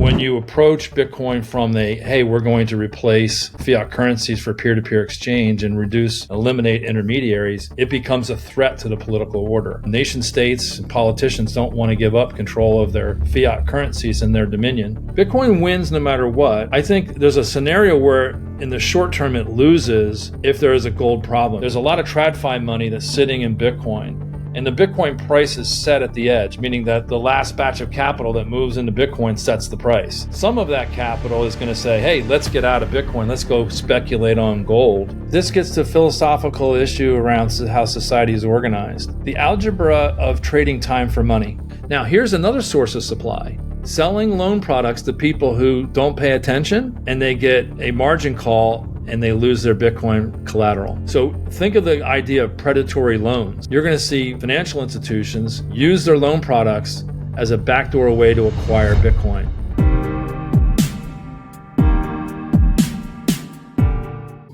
when you approach Bitcoin from the, hey, we're going to replace fiat currencies for peer-to-peer exchange and eliminate intermediaries, it becomes a threat to the political order. Nation states and politicians don't want to give up control of their fiat currencies and their dominion. Bitcoin wins no matter what. I think there's a scenario where in the short term it loses if there is a gold problem. There's a lot of TradFi money that's sitting in Bitcoin. And the Bitcoin price is set at the edge, meaning that the last batch of capital that moves into Bitcoin sets the price. Some of that capital is going to say, hey, let's get out of Bitcoin. Let's go speculate on gold. This gets to a philosophical issue around how society is organized. The algebra of trading time for money. Now, here's another source of supply. Selling loan products to people who don't pay attention, and they get a margin call and they lose their Bitcoin collateral. So think of the idea of predatory loans. You're going to see financial institutions use their loan products as a backdoor way to acquire Bitcoin.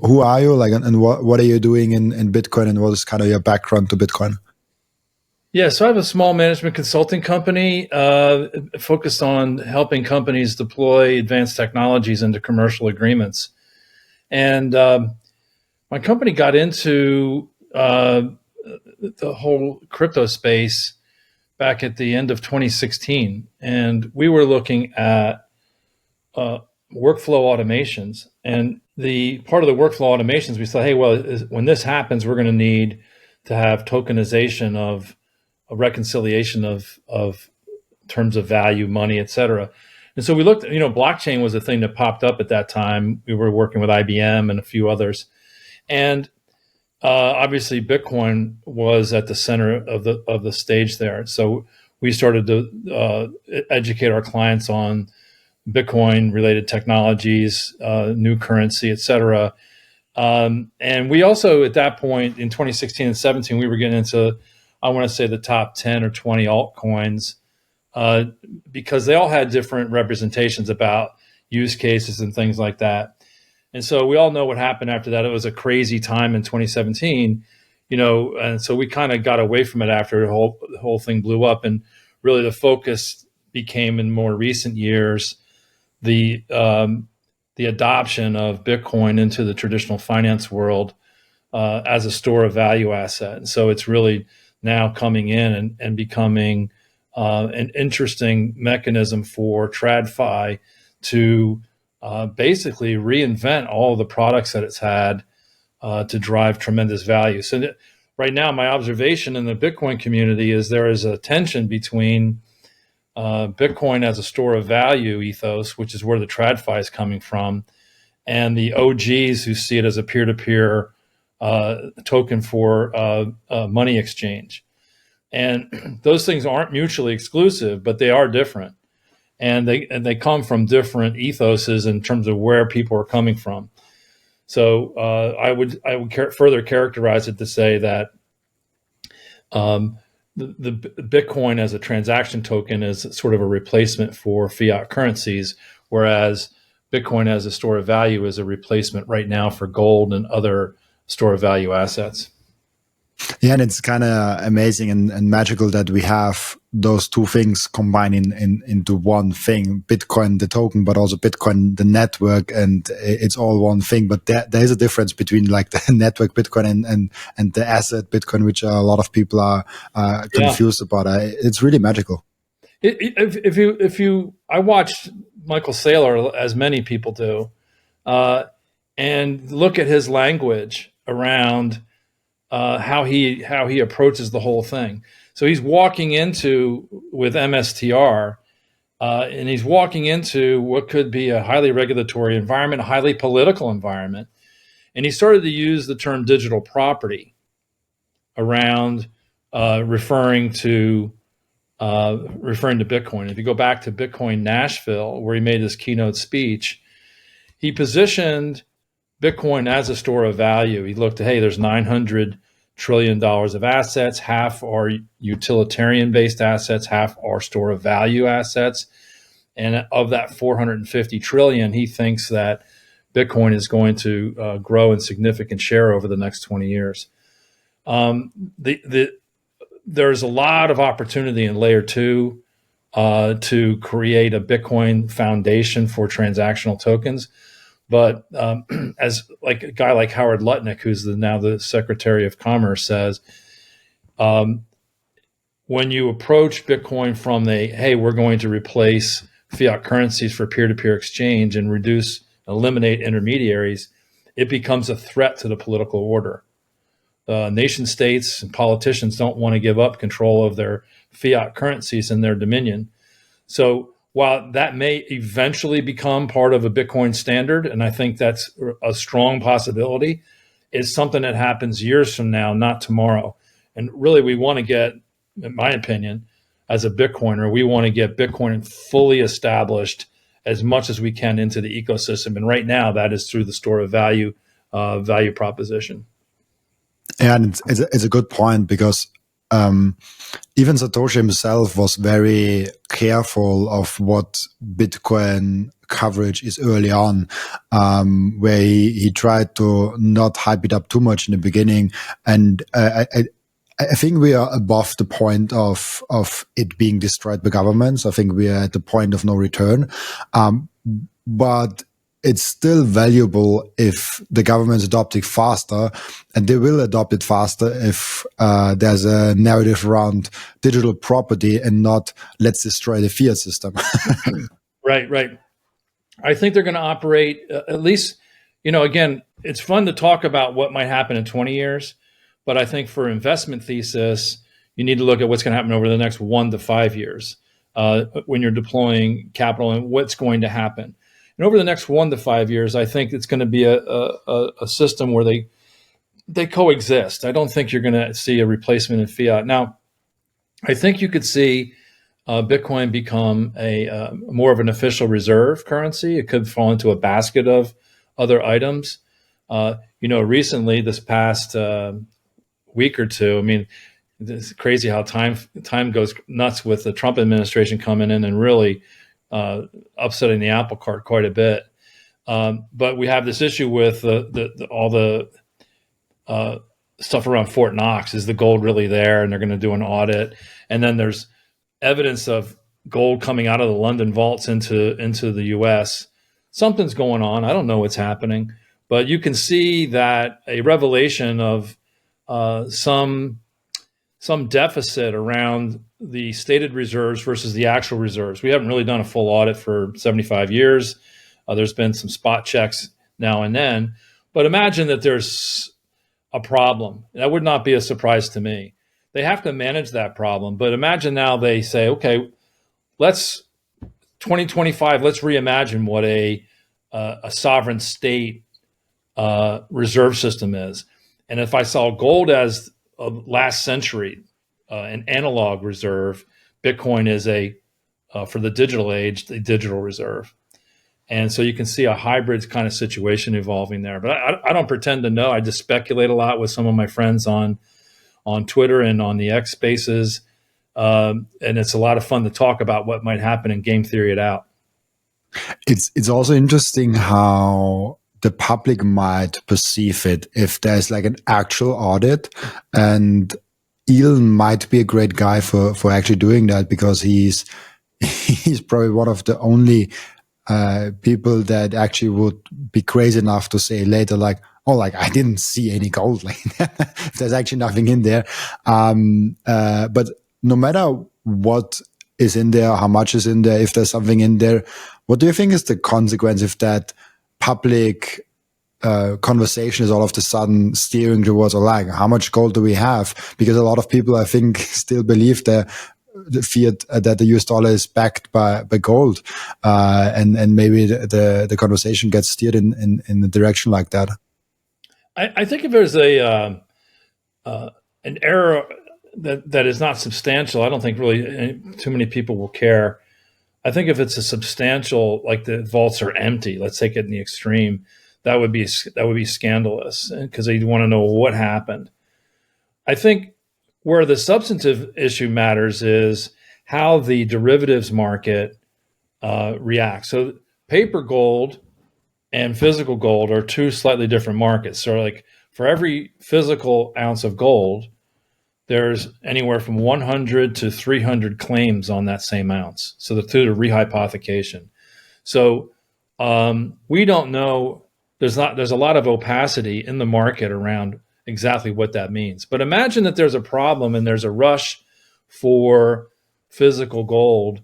Who are you, and what are you doing in Bitcoin, and what is kind of your background to Bitcoin? Yeah, so I have a small management consulting company focused on helping companies deploy advanced technologies into commercial agreements. And my company got into the whole crypto space back at the end of 2016. And we were looking at workflow automations. And the part of the workflow automations, we said, hey, well, when this happens, we're going to need to have tokenization of a reconciliation of terms of value, money, et cetera. And so we looked, blockchain was a thing that popped up at that time. We were working with IBM and a few others. And obviously Bitcoin was at the center of the stage there. So we started to educate our clients on Bitcoin related technologies, new currency, et cetera. And we also, at that point in 2016 and 17, we were getting into, I want to say, the top 10 or 20 altcoins, because they all had different representations about use cases and things like that. And so we all know what happened after that. It was a crazy time in 2017, and so we kind of got away from it after the whole thing blew up. And really the focus became, in more recent years, the adoption of Bitcoin into the traditional finance world as a store of value asset. And so it's really now coming in and becoming an interesting mechanism for TradFi to basically reinvent all the products that it's had to drive tremendous value. So right now, my observation in the Bitcoin community is there is a tension between Bitcoin as a store of value ethos, which is where the TradFi is coming from, and the OGs who see it as a peer-to-peer token for money exchange. And those things aren't mutually exclusive, but they are different. And they come from different ethoses in terms of where people are coming from. So I would further characterize it to say that the Bitcoin as a transaction token is sort of a replacement for fiat currencies, whereas Bitcoin as a store of value is a replacement right now for gold and other store of value assets. Yeah, and it's kind of amazing and magical that we have those two things combining into one thing: Bitcoin, the token, but also Bitcoin, the network, and it's all one thing. But there is a difference between like the network Bitcoin and the asset Bitcoin, which a lot of people are confused about. It's really magical. I watched Michael Seyr, as many people do, and look at his language around how he approaches the whole thing. So he's walking into with MSTR, and he's walking into what could be a highly regulatory environment, a highly political environment, and he started to use the term digital property around referring to Bitcoin. If you go back to Bitcoin Nashville, where he made his keynote speech, he positioned Bitcoin as a store of value. He looked at, hey, there's $900 trillion of assets, half are utilitarian-based assets, half are store of value assets. And of that 450 trillion, he thinks that Bitcoin is going to grow in significant share over the next 20 years. There's a lot of opportunity in layer 2 to create a Bitcoin foundation for transactional tokens. But as like a guy like Howard Lutnick, who's now the Secretary of Commerce, says, when you approach Bitcoin from hey, we're going to replace fiat currencies for peer-to-peer exchange and eliminate intermediaries, it becomes a threat to the political order. Nation states and politicians don't want to give up control of their fiat currencies and their dominion. So while that may eventually become part of a Bitcoin standard, and I think that's a strong possibility, it's something that happens years from now, not tomorrow. And really, we want to get, in my opinion, as a Bitcoiner, we want to get Bitcoin fully established as much as we can into the ecosystem. And right now, that is through the store of value proposition. Yeah, and it's a good point, because even Satoshi himself was very careful of what Bitcoin coverage is early on, where he tried to not hype it up too much in the beginning. And I think we are above the point of it being destroyed by governments. I think we are at the point of no return. But it's still valuable if the governments adopt it faster, and they will adopt it faster if there's a narrative around digital property and not let's destroy the fiat system. Right. I think they're going to operate at least, again, it's fun to talk about what might happen in 20 years, but I think for investment thesis, you need to look at what's going to happen over the next 1 to 5 years when you're deploying capital and what's going to happen. And over the next 1 to 5 years, I think it's going to be a system where they coexist. I don't think you're going to see a replacement in fiat. Now, I think you could see Bitcoin become a more of an official reserve currency. It could fall into a basket of other items. Recently, this past week or two, I mean, it's crazy how time goes nuts with the Trump administration coming in and really upsetting the apple cart quite a bit. But we have this issue with all the stuff around Fort Knox. Is the gold really there? And they're going to do an audit. And then there's evidence of gold coming out of the London vaults into the U.S. Something's going on. I don't know what's happening. But you can see that a revelation of some deficit around the stated reserves versus the actual reserves. We haven't really done a full audit for 75 years. There's been some spot checks now and then. But imagine that there's a problem. That would not be a surprise to me. They have to manage that problem. But imagine now they say, okay, 2025, let's reimagine what a sovereign state reserve system is. And if I saw gold as last century, an analog reserve, Bitcoin is for the digital age, the digital reserve. And so you can see a hybrid kind of situation evolving there. But I don't pretend to know. I just speculate a lot with some of my friends on Twitter and on the X Spaces. And it's a lot of fun to talk about what might happen and game theory it out. It's also interesting how the public might perceive it if there's like an actual audit, and Elon might be a great guy for actually doing that, because he's probably one of the only people that actually would be crazy enough to say later, like, oh, like I didn't see any gold, like there's actually nothing in there. But no matter what is in there, how much is in there, if there's something in there, what do you think is the consequence if that public conversation is all of a sudden steering towards, like, how much gold do we have? Because a lot of people, I think, still believe the fiat, that the US dollar is backed by gold, and maybe the conversation gets steered in a direction like that. I think if there's an error that is not substantial, I don't think really too many people will care. I think if it's a substantial, like the vaults are empty, let's take it in the extreme, that would be scandalous, because they want to know what happened. I think where the substantive issue matters is how the derivatives market reacts. So paper gold and physical gold are two slightly different markets. So like for every physical ounce of gold, there's anywhere from 100 to 300 claims on that same ounce. So the through the rehypothecation. So we don't know. There's a lot of opacity in the market around exactly what that means. But imagine that there's a problem and there's a rush for physical gold,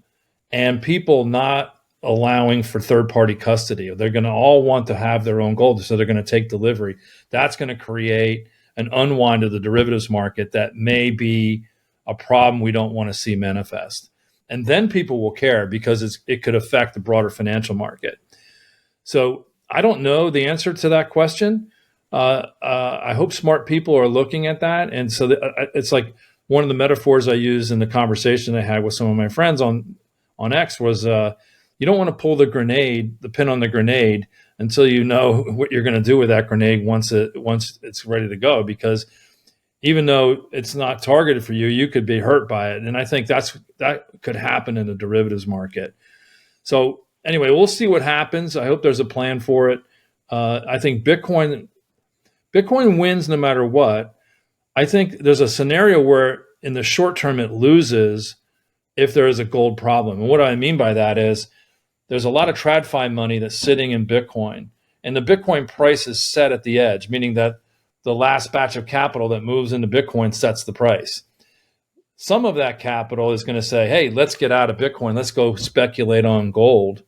and people not allowing for third-party custody. They're going to all want to have their own gold, so they're going to take delivery. That's going to create an unwind of the derivatives market that may be a problem we don't want to see manifest. And then people will care because it could affect the broader financial market. So I don't know the answer to that question. I hope smart people are looking at that. And so it's like one of the metaphors I used in the conversation I had with some of my friends on X was you don't want to pull the pin on the grenade until you know what you're going to do with that grenade once it's ready to go, because even though it's not targeted for you, you could be hurt by it. And I think that could happen in the derivatives market. So anyway, we'll see what happens. I hope there's a plan for it. I think Bitcoin wins no matter what. I think there's a scenario where in the short term it loses if there is a gold problem. And what I mean by that is there's a lot of TradFi money that's sitting in Bitcoin, and the Bitcoin price is set at the edge, meaning that the last batch of capital that moves into Bitcoin sets the price. Some of that capital is going to say, hey, let's get out of Bitcoin. Let's go speculate on gold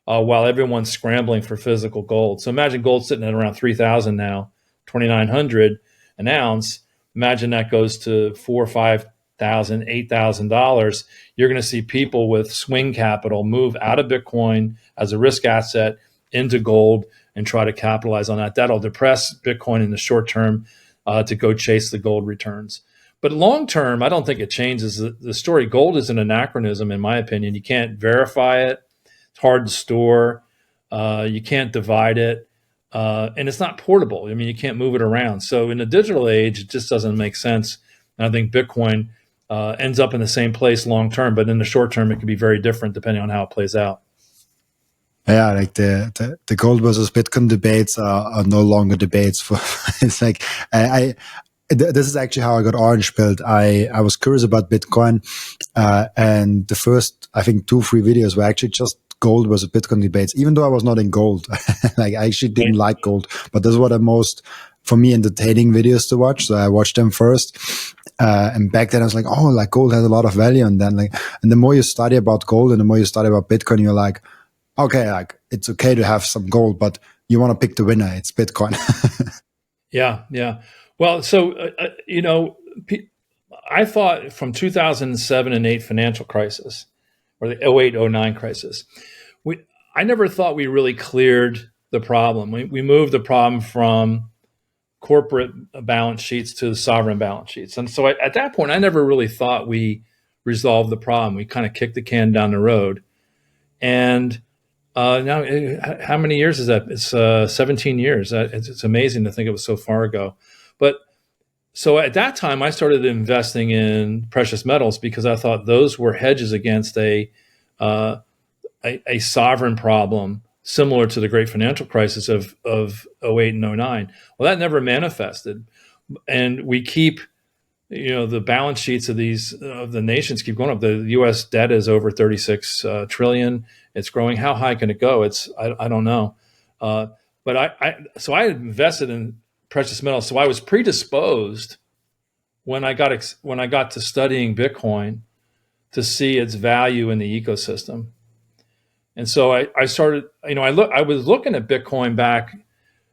while everyone's scrambling for physical gold. So imagine gold sitting at around 3,000 now, 2,900 an ounce. Imagine that goes to $4,000, $5,000, $8,000. You're going to see people with swing capital move out of Bitcoin as a risk asset into gold and try to capitalize on that. That'll depress Bitcoin in the short term to go chase the gold returns. But long term, I don't think it changes the story. Gold is an anachronism, in my opinion. You can't verify it. It's hard to store. You can't divide it. And it's not portable. I mean, you can't move it around. So in the digital age, it just doesn't make sense. And I think Bitcoin ends up in the same place long term, but in the short term, it can be very different depending on how it plays out. Yeah, like the gold versus Bitcoin debates are no longer debates. For it's like this is actually how I got Orange Built. I was curious about Bitcoin, and the first, I think, 2-3 videos were actually just gold versus Bitcoin debates, even though I was not in gold. Like, I actually didn't like gold, but those were the most, for me, entertaining videos to watch. So I watched them first. And back then I was like, oh, like gold has a lot of value. And then and the more you study about gold and the more you study about Bitcoin, you're like, okay, like it's okay to have some gold, but you want to pick the winner. It's Bitcoin. Yeah. Well, so, I thought from 2007 and 8 financial crisis, or the 08-09 crisis, I never thought we really cleared the problem. We moved the problem from corporate balance sheets to sovereign balance sheets. And so at that point, I never really thought we resolved the problem. We kind of kicked the can down the road. And now, how many years is that? It's 17 years. It's amazing to think it was so far ago. But so at that time, I started investing in precious metals because I thought those were hedges against a sovereign problem similar to the great financial crisis of 08 and 09. Well, that never manifested. And we keep, the balance sheets of the nations keep going up. The U.S. debt is over 36 trillion. It's growing. How high can it go? I don't know. But I invested in precious metals. So I was predisposed when I got to studying Bitcoin to see its value in the ecosystem. And so I started, I was looking at Bitcoin back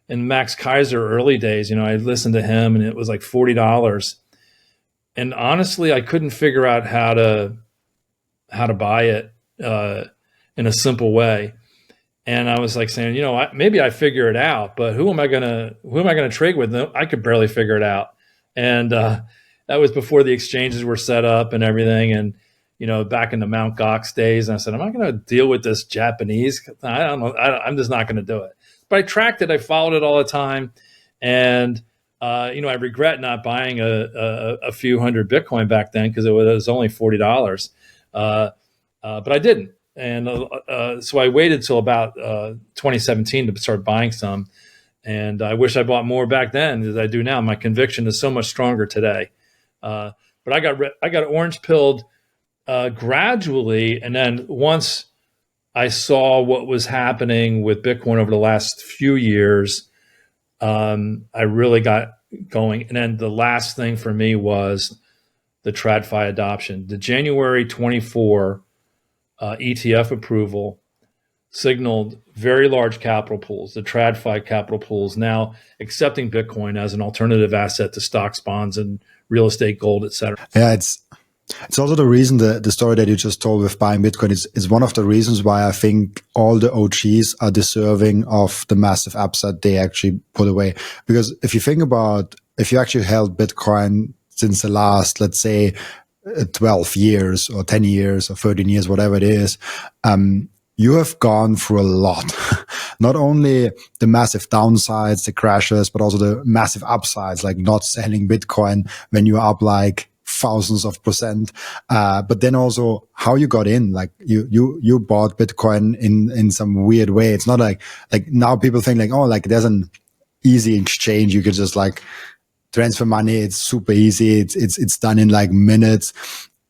in Max Kaiser early days. I listened to him and it was like $40. And honestly, I couldn't figure out how to buy it in a simple way. And I was like saying, maybe I figure it out, but who am I gonna trade with? I could barely figure it out. And that was before the exchanges were set up and everything. And back in the Mount Gox days, and I said, am I going to deal with this Japanese? I don't know. I'm just not going to do it. But I tracked it. I followed it all the time. And, I regret not buying a few hundred Bitcoin back then because it was only $40. But I didn't. And so I waited till about 2017 to start buying some. And I wish I bought more back then as I do now. My conviction is so much stronger today. But I got orange pilled gradually, and then once I saw what was happening with Bitcoin over the last few years, I really got going. And then the last thing for me was the TradFi adoption. The January 24 ETF approval signaled very large capital pools, the TradFi capital pools, now accepting Bitcoin as an alternative asset to stocks, bonds, and real estate, gold, et cetera. Yeah, it's also the reason the story that you just told with buying Bitcoin is one of the reasons why I think all the OGs are deserving of the massive upside they actually put away. Because if you think about, if you actually held Bitcoin since the last, let's say, 12 years or 10 years or 13 years, whatever it is, you have gone through a lot. Not only the massive downsides, the crashes, but also the massive upsides, like not selling Bitcoin when you're up like thousands of %. But then also how you got in, like you bought Bitcoin in some weird way. It's not like now people think like, oh, like there's an easy exchange. You could just like transfer money. It's super easy. It's done in like minutes.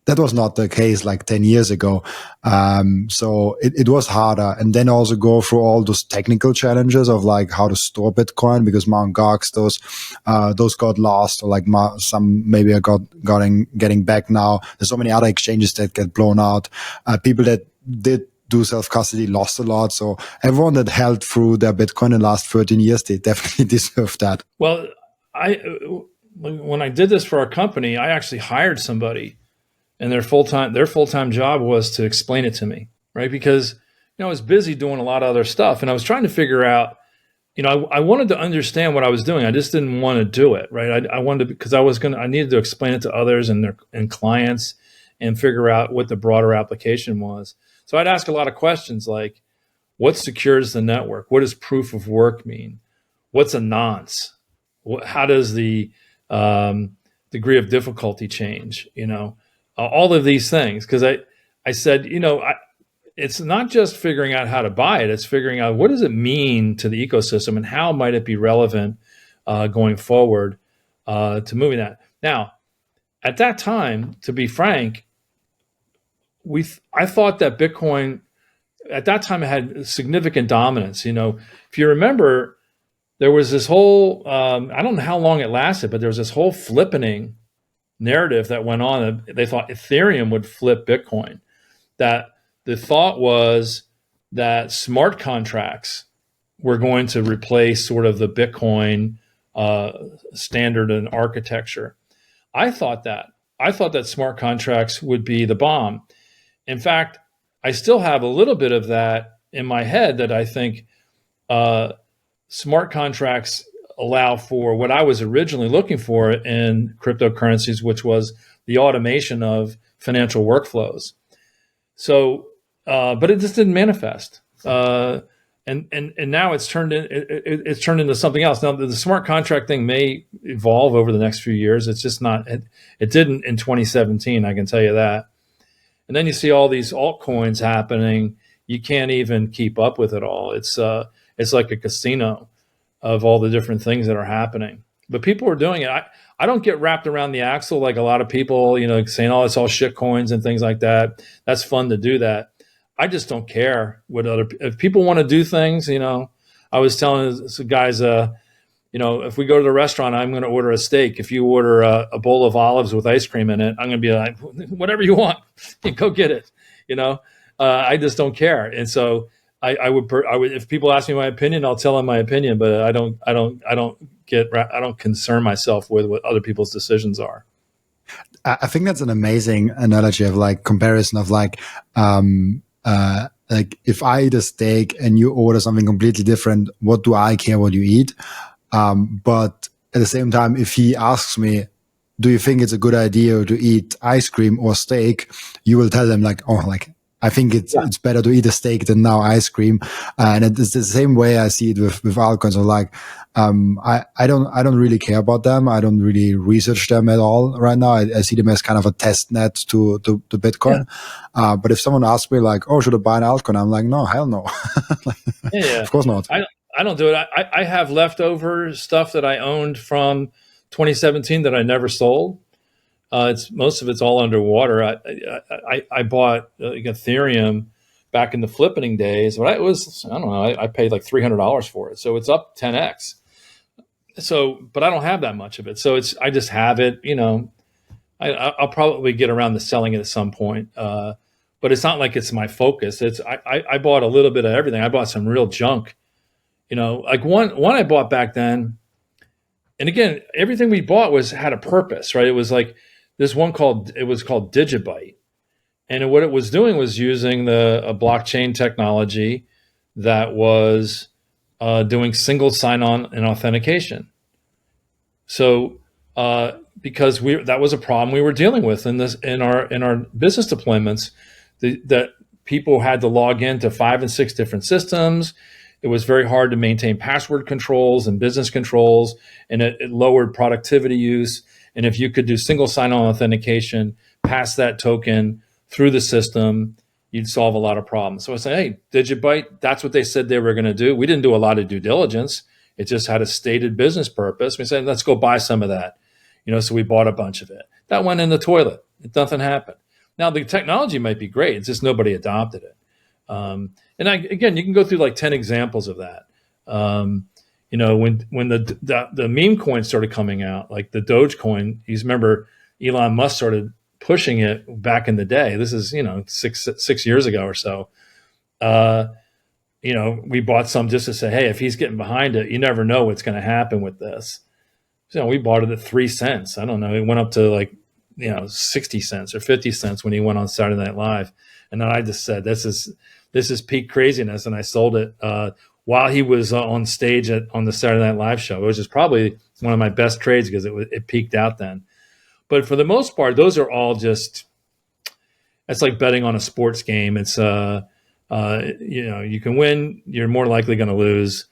That was not the case like 10 years ago. So it was harder. And then also go through all those technical challenges of like how to store Bitcoin, because Mt. Gox, those got lost, or like some maybe are getting back now. There's so many other exchanges that get blown out. People that did do self-custody lost a lot. So everyone that held through their Bitcoin in the last 13 years, they definitely deserve that. Well, when I did this for our company, I actually hired somebody, and their full-time job was to explain it to me, right? Because, I was busy doing a lot of other stuff, and I was trying to figure out, I wanted to understand what I was doing. I just didn't want to do it, right? I wanted to, because I needed to explain it to others and clients and figure out what the broader application was. So I'd ask a lot of questions like, what secures the network? What does proof of work mean? What's a nonce? How does the degree of difficulty change? All of these things. Because I said, it's not just figuring out how to buy it. It's figuring out what does it mean to the ecosystem and how might it be relevant going forward to moving that. Now, at that time, to be frank, I thought that Bitcoin at that time had significant dominance. If you remember, there was this whole I don't know how long it lasted, but there was this whole flippening narrative that went on. They thought Ethereum would flip Bitcoin. That the thought was that smart contracts were going to replace sort of the Bitcoin standard and architecture. I thought that smart contracts would be the bomb. In fact, I still have a little bit of that in my head, that I think smart contracts allow for what I was originally looking for in cryptocurrencies, which was the automation of financial workflows. So, but it just didn't manifest. And now it's turned into something else. Now the smart contract thing may evolve over the next few years. It's just not. It didn't in 2017. I can tell you that. And then you see all these altcoins happening. You can't even keep up with it all. It's like a casino of all the different things that are happening. But people are doing it. I don't get wrapped around the axle like a lot of people, saying, oh, it's all shit coins and things like that. That's fun to do that. I just don't care if people want to do things. I was telling some guys, if we go to the restaurant, I'm going to order a steak. If you order a bowl of olives with ice cream in it, I'm going to be like, whatever you want, go get it. I just don't care. And so I would, if people ask me my opinion, I'll tell them my opinion, but I don't concern myself with what other people's decisions are. I think that's an amazing analogy of like comparison of like if I eat a steak and you order something completely different, what do I care what you eat? But at the same time, if he asks me, do you think it's a good idea to eat ice cream or steak? You will tell them like, oh, like, I think it's better to eat a steak than now ice cream. And it's the same way I see it with altcoins. So like, I don't really care about them. I don't really research them at all right now. I see them as kind of a test net to Bitcoin. Yeah. But if someone asks me like, oh, should I buy an altcoin? I'm like, no, hell no. Of course not. I don't do it. I have leftover stuff that I owned from 2017 that I never sold. It's most of it's all underwater. I bought like Ethereum back in the flippening days, but I don't know. I paid like $300 for it, so it's up 10x. So, but I don't have that much of it, so I just have it. I'll probably get around to selling it at some point, but it's not like it's my focus. I bought a little bit of everything. I bought some real junk. Like one I bought back then, and again, everything we bought had a purpose, right? It was like this one called Digibyte, and what it was doing was using a blockchain technology that was doing single sign-on and authentication. So because that was a problem we were dealing with in our business deployments, that people had to log into 5 and 6 different systems. It was very hard to maintain password controls and business controls, and it lowered productivity use. And if you could do single sign-on authentication, pass that token through the system, you'd solve a lot of problems. So I say, hey, Digibyte, that's what they said they were going to do. We didn't do a lot of due diligence. It just had a stated business purpose. We said, let's go buy some of that. So we bought a bunch of it. That went in the toilet. Nothing happened. Now, the technology might be great. It's just nobody adopted it. Again, you can go through like 10 examples of that. When the meme coins started coming out, like the Dogecoin, you remember Elon Musk started pushing it back in the day. This is, 6 years ago or so. We bought some just to say, hey, if he's getting behind it, you never know what's going to happen with this. So we bought it at 3 cents. I don't know. It went up to like, 60 cents or 50 cents when he went on Saturday Night Live. And then I just said, this is peak craziness. And I sold it while he was on stage on the Saturday Night Live show, which is probably one of my best trades because it peaked out then. But for the most part, those are all it's like betting on a sports game. It's, you can win, you're more likely going to lose.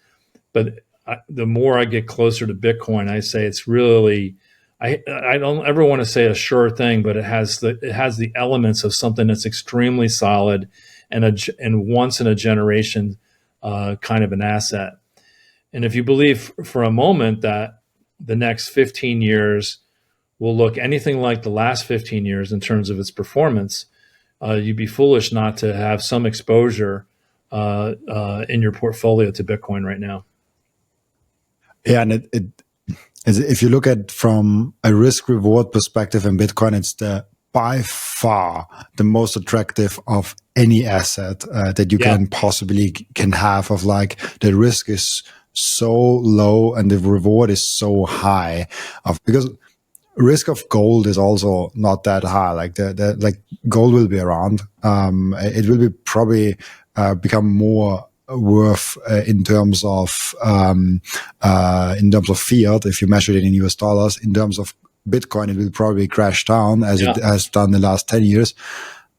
But the more I get closer to Bitcoin, I say it's really, I don't ever want to say a sure thing, but it has the elements of something that's extremely solid and once in a generation kind of an asset. And if you believe for a moment that the next 15 years will look anything like the last 15 years in terms of its performance, you'd be foolish not to have some exposure in your portfolio to Bitcoin right now. Yeah, and if you look at from a risk reward perspective in Bitcoin, it's by far the most attractive of any asset that you can possibly have. Of like the risk is so low and the reward is so high. Because risk of gold is also not that high. Like like gold will be around. It will be probably become more worth in terms of fiat if you measure it in US dollars. In terms of Bitcoin, it will probably crash down as it has done the last 10 years.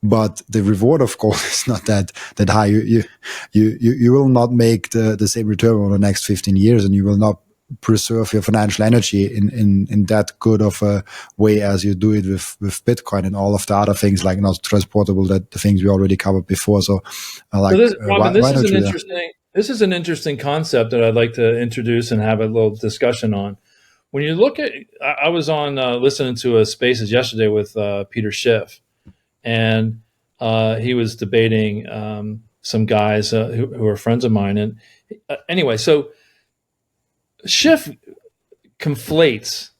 But the reward of gold is not that high. You will not make the same return over the next 15 years, and you will not preserve your financial energy in that good of a way as you do it with Bitcoin and all of the other things like not transportable, that the things we already covered before. So Robin, this is an interesting concept that I'd like to introduce and have a little discussion on. When you look at, I was on listening to a Spaces yesterday with Peter Schiff, and he was debating some guys who are friends of mine. And anyway, so Schiff conflates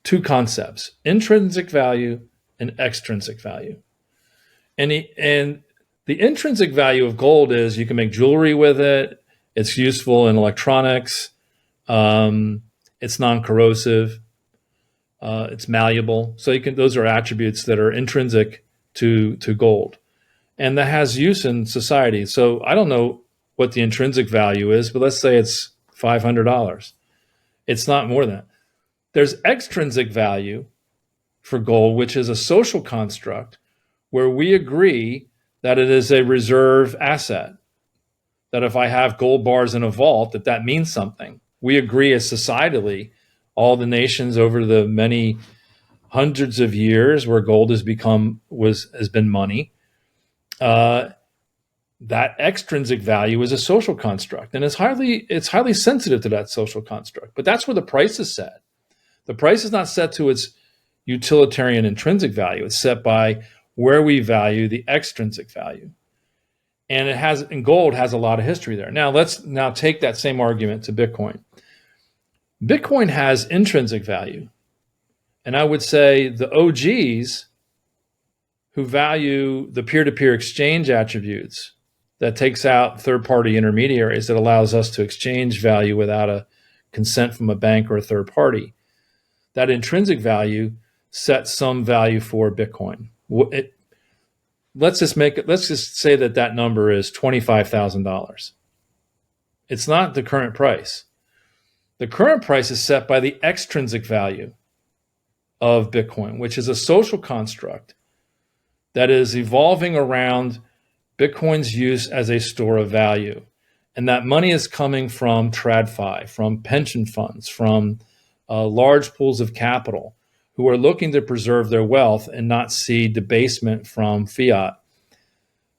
two concepts: intrinsic value and extrinsic value. And the intrinsic value of gold is you can make jewelry with it. It's useful in electronics. It's non-corrosive. It's malleable. So those are attributes that are intrinsic to gold, and that has use in society. So I don't know what the intrinsic value is, but let's say it's $500. It's not more than that. There's extrinsic value for gold, which is a social construct where we agree that it is a reserve asset, that if I have gold bars in a vault, that means something. We agree as societally, all the nations over the many hundreds of years where gold has been money, that extrinsic value is a social construct, and it's highly sensitive to that social construct. But that's where the price is set. The price is not set to its utilitarian intrinsic value. It's set by where we value the extrinsic value. And gold has a lot of history there. Now let's take that same argument to Bitcoin. Bitcoin has intrinsic value. And I would say the OGs who value the peer-to-peer exchange attributes that takes out third-party intermediaries, that allows us to exchange value without a consent from a bank or a third party, that intrinsic value sets some value for Bitcoin. Let's just say that number is $25,000. It's not the current price. The current price is set by the extrinsic value of Bitcoin, which is a social construct that is evolving around Bitcoin's use as a store of value. And that money is coming from TradFi, from pension funds, from large pools of capital who are looking to preserve their wealth and not see debasement from fiat.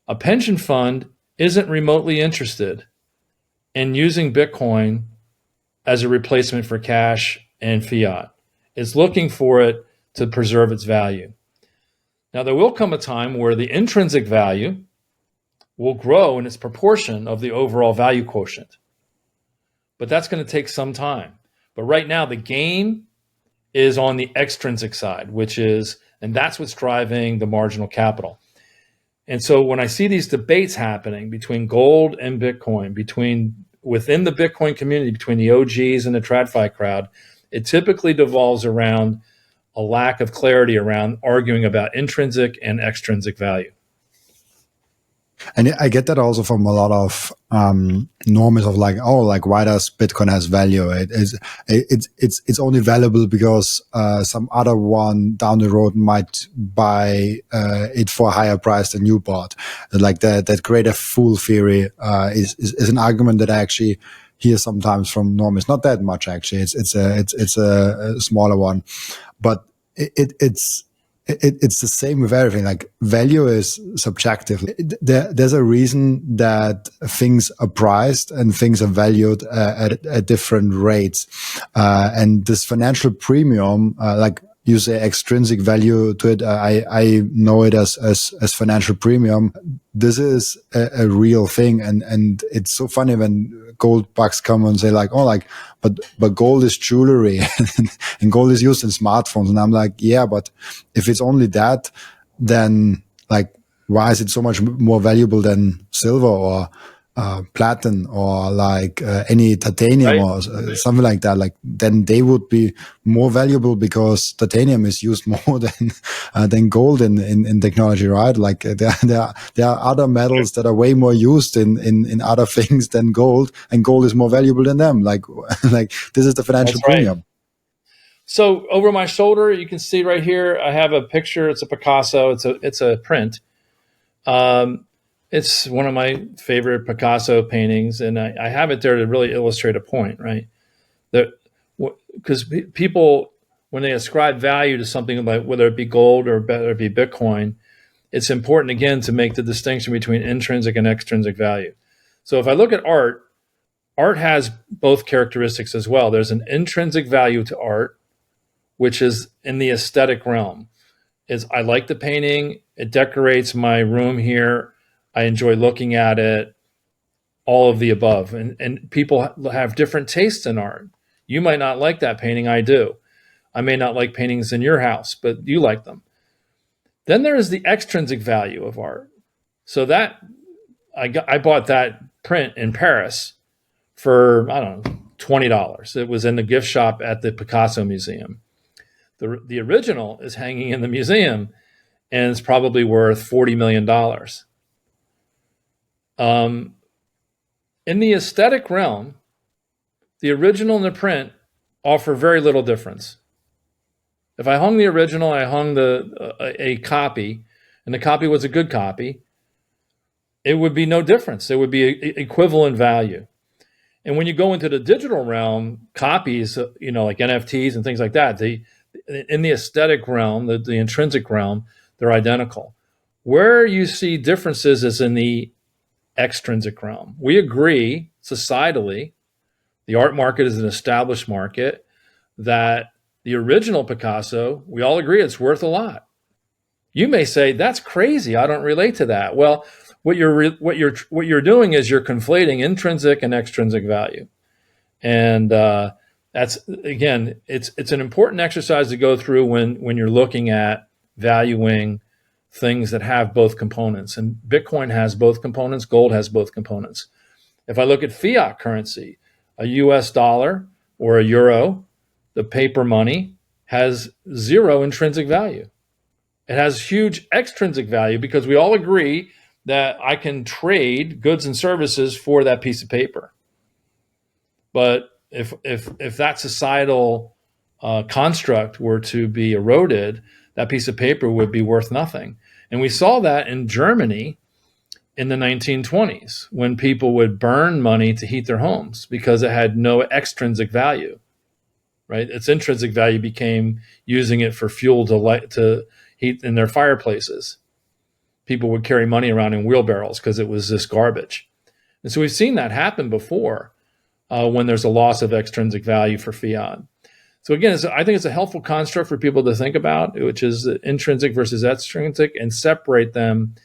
A pension fund isn't remotely interested in using Bitcoin as a replacement for cash and fiat. It's looking for it to preserve its value. Now, there will come a time where the intrinsic value will grow in its proportion of the overall value quotient. But that's going to take some time. But right now, the game is on the extrinsic side, and that's what's driving the marginal capital. And so when I see these debates happening between gold and Bitcoin, within the Bitcoin community, between the OGs and the TradFi crowd, it typically devolves around a lack of clarity around arguing about intrinsic and extrinsic value. And I get that also from a lot of normies of why does Bitcoin has value? It's only valuable because some other one down the road might buy it for a higher price than you bought. Like that greater fool theory is an argument that I actually hear sometimes from normies. Not that much actually. It's a smaller one, but it's the same with everything. Like value is subjective. There's a reason that things are priced and things are valued at different rates. And this financial premium, like you say, extrinsic value to it, I know it as financial premium. This is a real thing. And it's so funny when gold bucks come and say but gold is jewelry and gold is used in smartphones. And I'm like, yeah, but if it's only that, then why is it so much more valuable than silver or platinum or any titanium, right, or something like that? Then they would be more valuable because titanium is used more than gold in technology, right? There are other metals that are way more used in other things than gold, and gold is more valuable than them. This is the financial premium. Right. So over my shoulder, you can see right here, I have a picture. It's a Picasso. It's a print. It's one of my favorite Picasso paintings, and I have it there to really illustrate a point, right? Because people, when they ascribe value to something, like whether it be gold or whether it be Bitcoin, it's important, again, to make the distinction between intrinsic and extrinsic value. So if I look at art has both characteristics as well. There's an intrinsic value to art, which is in the aesthetic realm. I like the painting. It decorates my room here. I enjoy looking at it, all of the above. And people have different tastes in art. You might not like that painting. I do. I may not like paintings in your house, but you like them. Then there is the extrinsic value of art. So that I bought that print in Paris for, I don't know, $20. It was in the gift shop at the Picasso Museum. The original is hanging in the museum, and it's probably worth $40 million. In the aesthetic realm, the original and the print offer very little difference. If I hung the original, I hung a copy, and the copy was a good copy, it would be no difference. It would be equivalent value. And when you go into the digital realm, copies, like NFTs and things like that, in the aesthetic realm, the intrinsic realm, they're identical. Where you see differences is in the extrinsic realm. We agree societally, the art market is an established market, that The original Picasso, we all agree it's worth a lot. You may say that's crazy. I don't relate to that. Well, what you're doing is you're conflating intrinsic and extrinsic value, and that's again, it's an important exercise to go through when you're looking at valuing things that have both components. And Bitcoin has both components. Gold has both components. If I look at fiat currency, a US dollar or a euro, the paper money, has zero intrinsic value. It has huge extrinsic value because we all agree that I can trade goods and services for that piece of paper. But if that societal construct were to be eroded, that piece of paper would be worth nothing. And we saw that in Germany in the 1920s when people would burn money to heat their homes because it had no extrinsic value, right? Its intrinsic value became using it for fuel to heat in their fireplaces. People would carry money around in wheelbarrows because it was this garbage. And so we've seen that happen before when there's a loss of extrinsic value for fiat. So again, I think it's a helpful construct for people to think about, which is intrinsic versus extrinsic, and separate them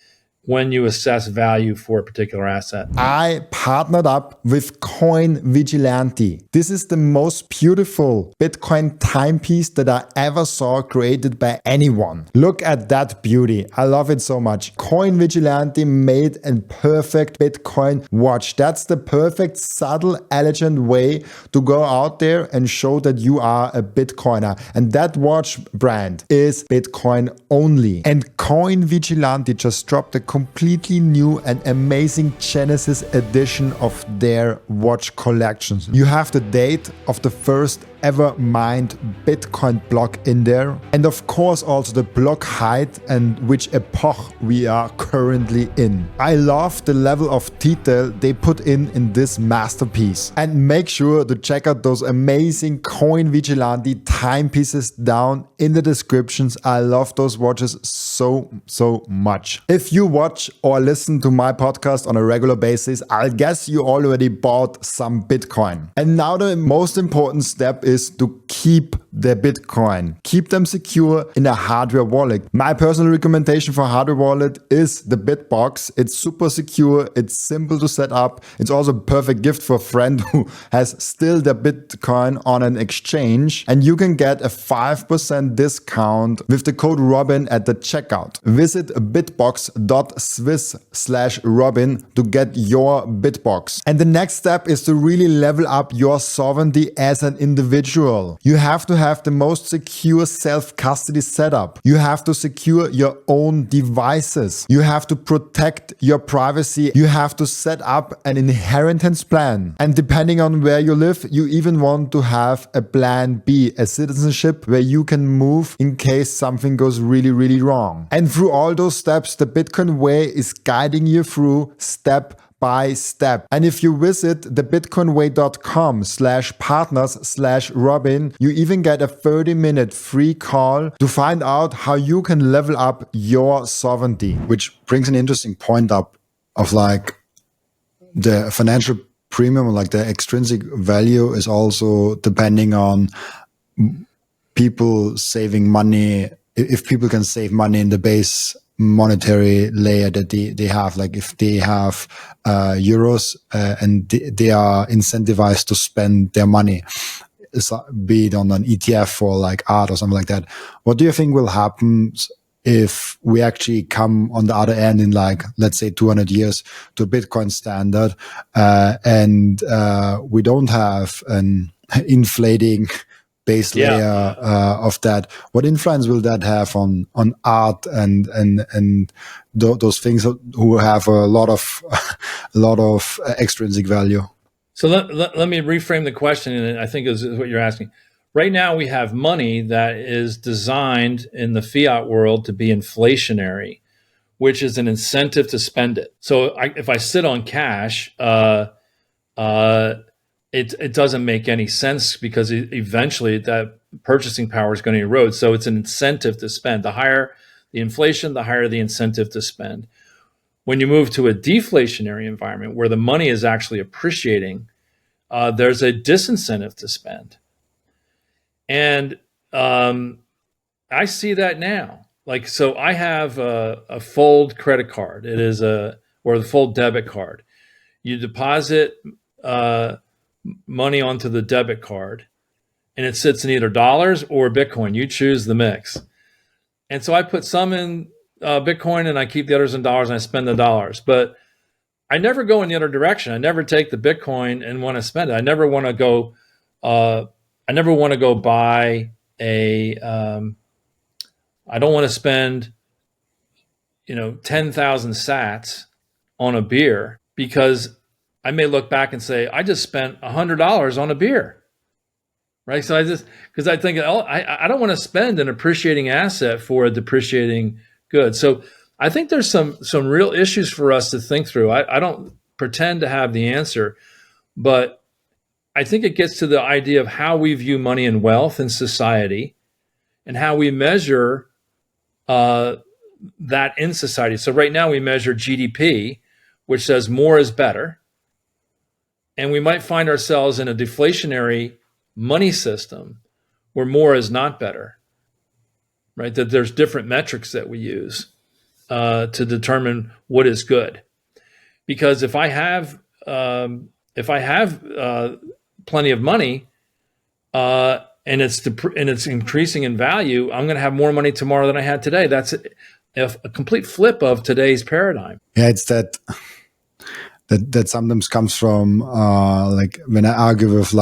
when you assess value for a particular asset. I partnered up with Coin Vigilante. This is the most beautiful Bitcoin timepiece that I ever saw created by anyone. Look at that beauty. I love it so much. Coin Vigilante made a perfect Bitcoin watch. That's the perfect, subtle, elegant way to go out there and show that you are a Bitcoiner. And that watch brand is Bitcoin only. And Coin Vigilante just dropped a completely new and amazing Genesis edition of their watch collections. You have the date of the first ever mined Bitcoin block in there, and of course also the block height and which epoch we are currently in. I love the level of detail they put in this masterpiece, and make sure to check out those amazing Coin Vigilante timepieces down in the descriptions. I love those watches so much. If you watch or listen to my podcast on a regular basis, I guess you already bought some Bitcoin. And now the most important step is to keep the Bitcoin. Keep them secure in a hardware wallet. My personal recommendation for hardware wallet is the BitBox. It's super secure. It's simple to set up. It's also a perfect gift for a friend who has still their Bitcoin on an exchange. And you can get a 5% discount with the code Robin at the checkout. Visit bitbox.swiss/Robin to get your BitBox. And the next step is to really level up your sovereignty as an individual. You have to have the most secure self-custody setup. You have to secure your own devices. You have to protect your privacy. You have to set up an inheritance plan. And depending on where you live, you even want to have a plan B, a citizenship where you can move in case something goes really wrong. And through all those steps, the Bitcoin way is guiding you through step by step. And if you visit thebitcoinway.com/partners/Robin, you even get a 30-minute free call to find out how you can level up your sovereignty. Which brings an interesting point up of like the financial premium, like the extrinsic value is also depending on people saving money. If people can save money in the base monetary layer that they have, like if they have euros and they are incentivized to spend their money, be it on an ETF or like art or something like that. What do you think will happen if we actually come on the other end in like, let's say 200 years to a Bitcoin standard and we don't have an inflating base layer of that? What influence will that have on art and those things who have a lot of extrinsic value? So let me reframe the question, and I think is what you're asking. Right now, we have money that is designed in the fiat world to be inflationary, which is an incentive to spend it. So if I sit on cash, it doesn't make any sense because eventually that purchasing power is going to erode. So it's an incentive to spend. The higher the inflation, the higher the incentive to spend. When you move to a deflationary environment where the money is actually appreciating, there's a disincentive to spend. And I see that now. Like, so I have a Fold credit card. It is or the Fold debit card. You deposit money onto the debit card, and it sits in either dollars or Bitcoin. You choose the mix. And so I put some in Bitcoin, and I keep the others in dollars, and I spend the dollars. But I never go in the other direction. I never take the Bitcoin and want to spend it. I never want to go. I never want to go buy a. I don't want to spend, 10,000 sats on a beer, because I may look back and say, I just spent $100 on a beer, right? So because I think, I don't want to spend an appreciating asset for a depreciating good. So I think there's some real issues for us to think through. I don't pretend to have the answer, but I think it gets to the idea of how we view money and wealth in society, and how we measure that in society. So right now we measure GDP, which says more is better. And we might find ourselves in a deflationary money system where more is not better, right? That there's different metrics that we use to determine what is good. Because if I have plenty of money, and it's increasing in value, I'm going to have more money tomorrow than I had today. That's a complete flip of today's paradigm. Yeah, it's that sometimes comes from like when I argue with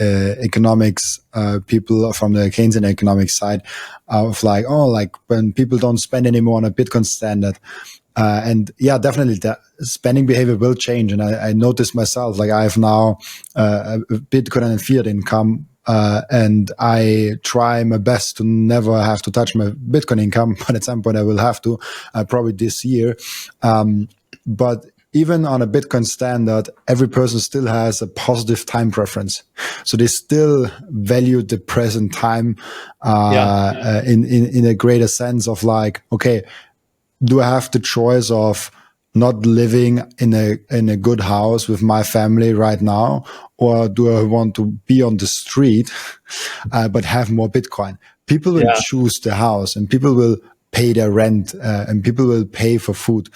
economics people from the Keynesian economics side of when people don't spend anymore on a Bitcoin standard. And yeah, definitely the spending behavior will change. And I noticed myself, I have now a Bitcoin and fiat income, and I try my best to never have to touch my Bitcoin income, but at some point I will have to, probably this year. But even on a Bitcoin standard, every person still has a positive time preference. So they still value the present time in a greater sense of okay, do I have the choice of not living in a good house with my family right now, or do I want to be on the street but have more Bitcoin? People will choose the house, and people will pay their rent, and people will pay for food,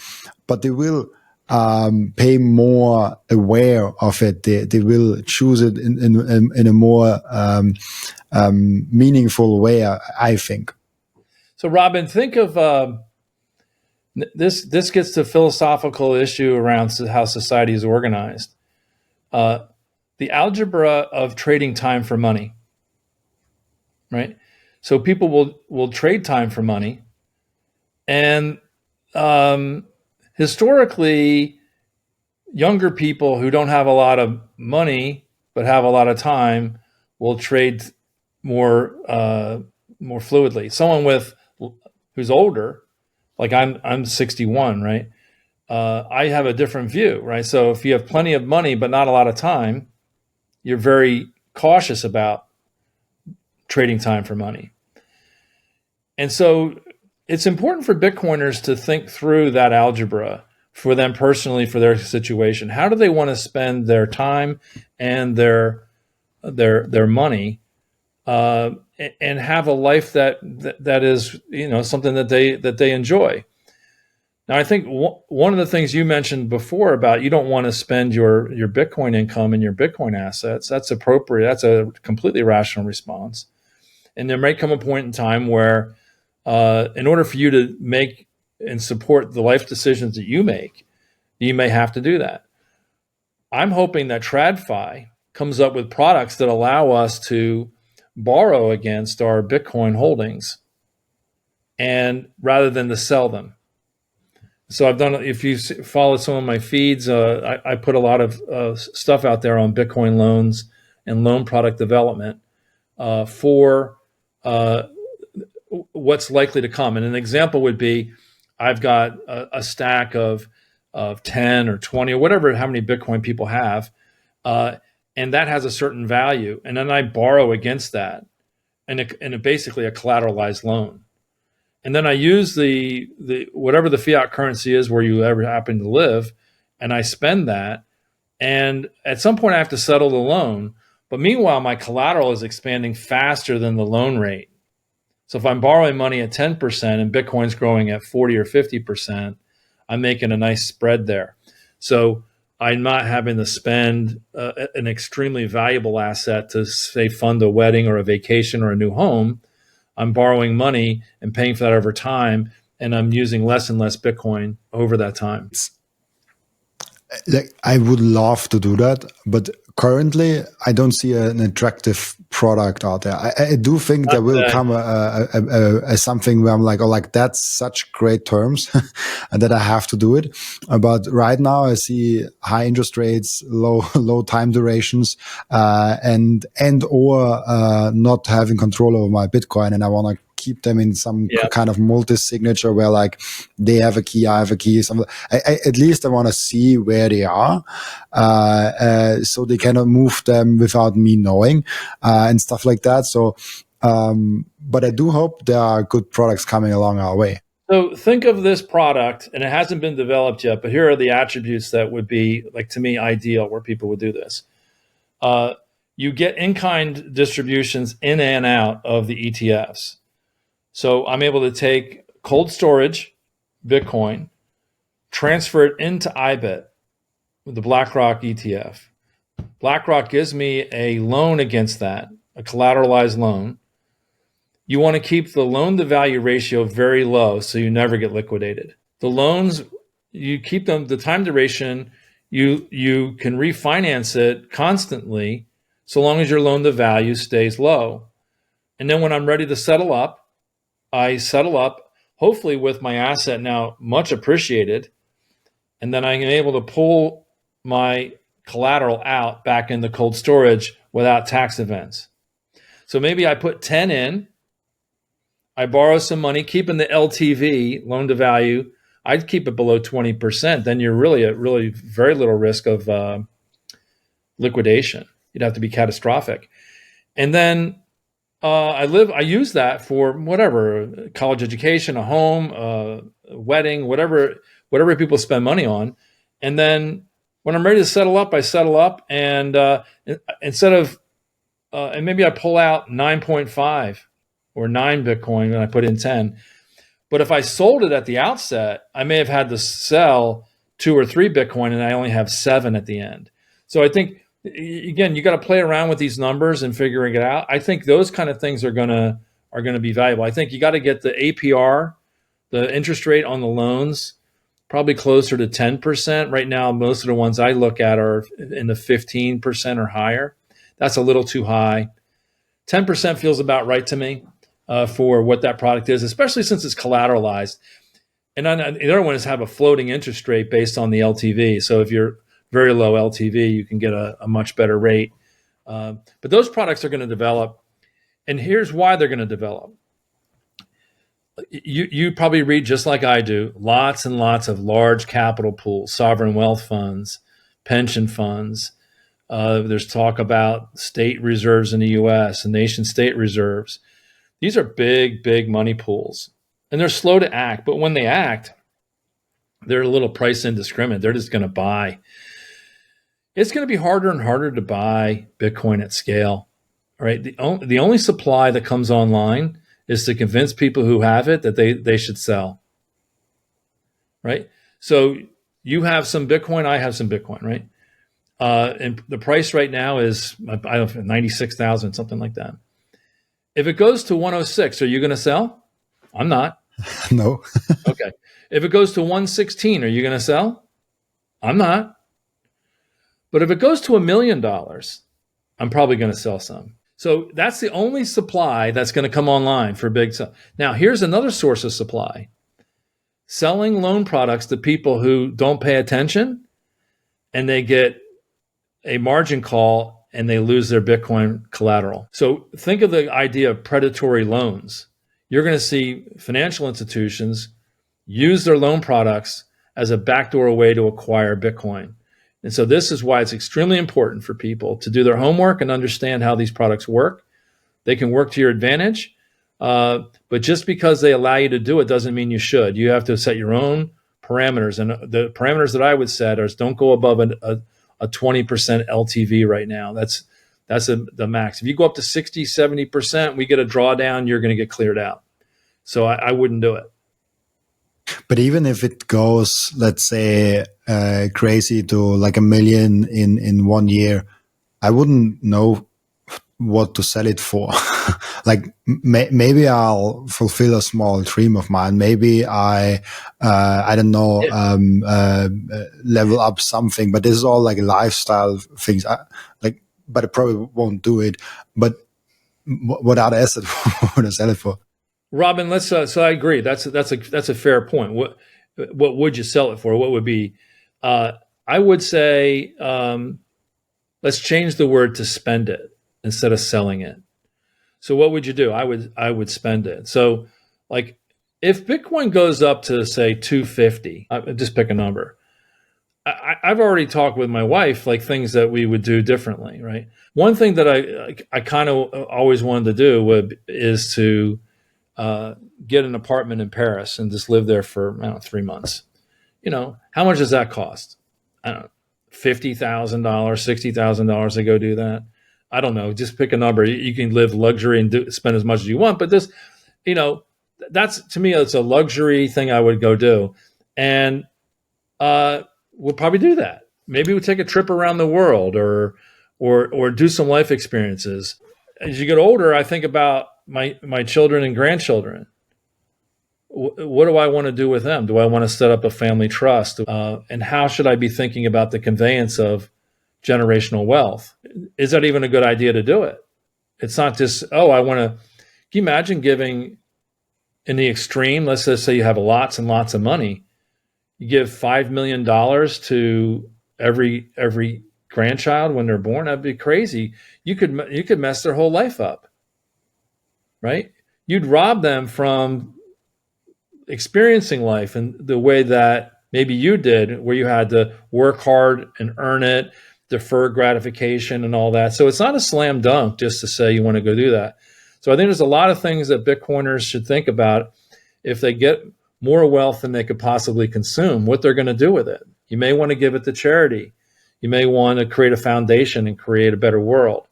but they will pay more aware of it. They will choose it in a more meaningful way, I think. So Robin, think of this gets to philosophical issue around how society is organized. The algebra of trading time for money, right? So people will trade time for money, and historically, younger people who don't have a lot of money but have a lot of time will trade more fluidly. Someone who's older, like I'm 61, right? I have a different view, right? So if you have plenty of money but not a lot of time, you're very cautious about trading time for money. And so it's important for Bitcoiners to think through that algebra for them personally, for their situation. How do they want to spend their time and their money, and have a life that is, something that they enjoy? Now, I think one of the things you mentioned before about you don't want to spend your Bitcoin income and your Bitcoin assets, that's appropriate. That's a completely rational response. And there may come a point in time where, in order for you to make and support the life decisions that you make, you may have to do that. I'm hoping that TradFi comes up with products that allow us to borrow against our Bitcoin holdings, and rather than to sell them. So I've done, if you follow some of my feeds, I put a lot of stuff out there on Bitcoin loans and loan product development for what's likely to come. And an example would be, I've got a stack of 10 or 20 or whatever, how many Bitcoin people have, and that has a certain value. And then I borrow against that in basically a collateralized loan. And then I use the whatever the fiat currency is where you ever happen to live, and I spend that. And at some point I have to settle the loan, But meanwhile, my collateral is expanding faster than the loan rate. So if I'm borrowing money at 10% and Bitcoin's growing at 40 or 50%, I'm making a nice spread there. So I'm not having to spend an extremely valuable asset to, say, fund a wedding or a vacation or a new home. I'm borrowing money and paying for that over time, and I'm using less and less Bitcoin over that time. Like, I would love to do that, but currently I don't see an attractive product out there. I do think there will come a something where I'm like, oh, like that's such great terms and that I have to do it. But right now I see high interest rates, low time durations, and or not having control over my Bitcoin, and I want to keep them in some kind of multi-signature where like they have a key, I have a key. At least I want to see where they are, so they cannot move them without me knowing, and stuff like that. So, but I do hope there are good products coming along our way. So think of this product, and it hasn't been developed yet, but here are the attributes that would be, like, to me, ideal where people would do this. You get in-kind distributions in and out of the ETFs. So I'm able to take cold storage, Bitcoin, transfer it into IBIT with the BlackRock ETF. BlackRock gives me a loan against that, a collateralized loan. You want to keep the loan to value ratio very low so you never get liquidated. The loans, you keep them, the time duration, you can refinance it constantly so long as your loan to value stays low. And then when I'm ready to settle up, I settle up, hopefully with my asset now much appreciated, and then I'm able to pull my collateral out back into cold storage without tax events. So maybe I put 10 in, I borrow some money, keeping the LTV, loan to value, I'd keep it below 20%. Then you're really at very little risk of liquidation. You'd have to be catastrophic. And then I use that for whatever, college education, a home, a wedding, whatever people spend money on. And then when I'm ready to settle up, I settle up, and instead of, and maybe I pull out 9.5 or 9 Bitcoin and I put in 10. But if I sold it at the outset, I may have had to sell 2 or 3 Bitcoin and I only have 7 at the end. So I think, again, you got to play around with these numbers and figuring it out. I think those kind of things are gonna be valuable. I think you got to get the APR, the interest rate on the loans, probably closer to 10%. Right now, most of the ones I look at are in the 15% or higher. That's a little too high. 10% feels about right to me for what that product is, especially since it's collateralized. And then the other one is have a floating interest rate based on the LTV. So if you're very low LTV, you can get a much better rate. But those products are going to develop. And here's why they're going to develop. You probably read, just like I do, lots and lots of large capital pools, sovereign wealth funds, pension funds. There's talk about state reserves in the US and nation state reserves. These are big, big money pools. And they're slow to act. But when they act, they're a little price indiscriminate. They're just going to buy. It's going to be harder and harder to buy Bitcoin at scale, right? The only supply that comes online is to convince people who have it that they should sell, right? So you have some Bitcoin, I have some Bitcoin, right? And the price right now is, I don't know, 96,000, something like that. If it goes to 106, are you going to sell? I'm not. No. Okay. If it goes to 116, are you going to sell? I'm not. But if it goes to $1 million, I'm probably going to sell some. So that's the only supply that's going to come online for big sell. Now, here's another source of supply. Selling loan products to people who don't pay attention, and they get a margin call and they lose their Bitcoin collateral. So think of the idea of predatory loans. You're going to see financial institutions use their loan products as a backdoor way to acquire Bitcoin. And so this is why it's extremely important for people to do their homework and understand how these products work. They can work to your advantage, but just because they allow you to do it doesn't mean you should. You have to set your own parameters. And the parameters that I would set are don't go above a 20% LTV right now. That's That's the max. If you go up to 60, 70%, we get a drawdown, you're going to get cleared out. So I wouldn't do it. But even if it goes, let's say, crazy to like 1 million in 1 year, I wouldn't know what to sell it for. Like maybe I'll fulfill a small dream of mine. Maybe I don't know, level up something. But this is all like lifestyle things. But I probably won't do it. But what other asset would I sell it for? Robin, let's. So I agree. That's a fair point. What would you sell it for? What would be? I would say let's change the word to spend it instead of selling it. So what would you do? I would spend it. So like if Bitcoin goes up to say 250, just pick a number. I've already talked with my wife like things that we would do differently, right? One thing that I kind of always wanted to do is to get an apartment in Paris and just live there for 3 months. How much does that cost? I don't know, $50,000, $60,000 to go do that. I don't know. Just pick a number. You can live luxury and spend as much as you want, but this, that's to me, it's a luxury thing I would go do, and we'll probably do that. Maybe we'll take a trip around the world, or do some life experiences. As you get older, I think about my children and grandchildren. What do I want to do with them? Do I want to set up a family trust? And how should I be thinking about the conveyance of generational wealth? Is that even a good idea to do it? It's not just, I want to. Can you imagine giving in the extreme? Let's just say you have lots and lots of money. You give $5 million to every grandchild when they're born. That'd be crazy. You could mess their whole life up, right? You'd rob them from experiencing life in the way that maybe you did, where you had to work hard and earn it, defer gratification and all that. So it's not a slam dunk just to say you want to go do that. So I think there's a lot of things that Bitcoiners should think about if they get more wealth than they could possibly consume, what they're going to do with it. You may want to give it to charity. You may want to create a foundation and create a better world.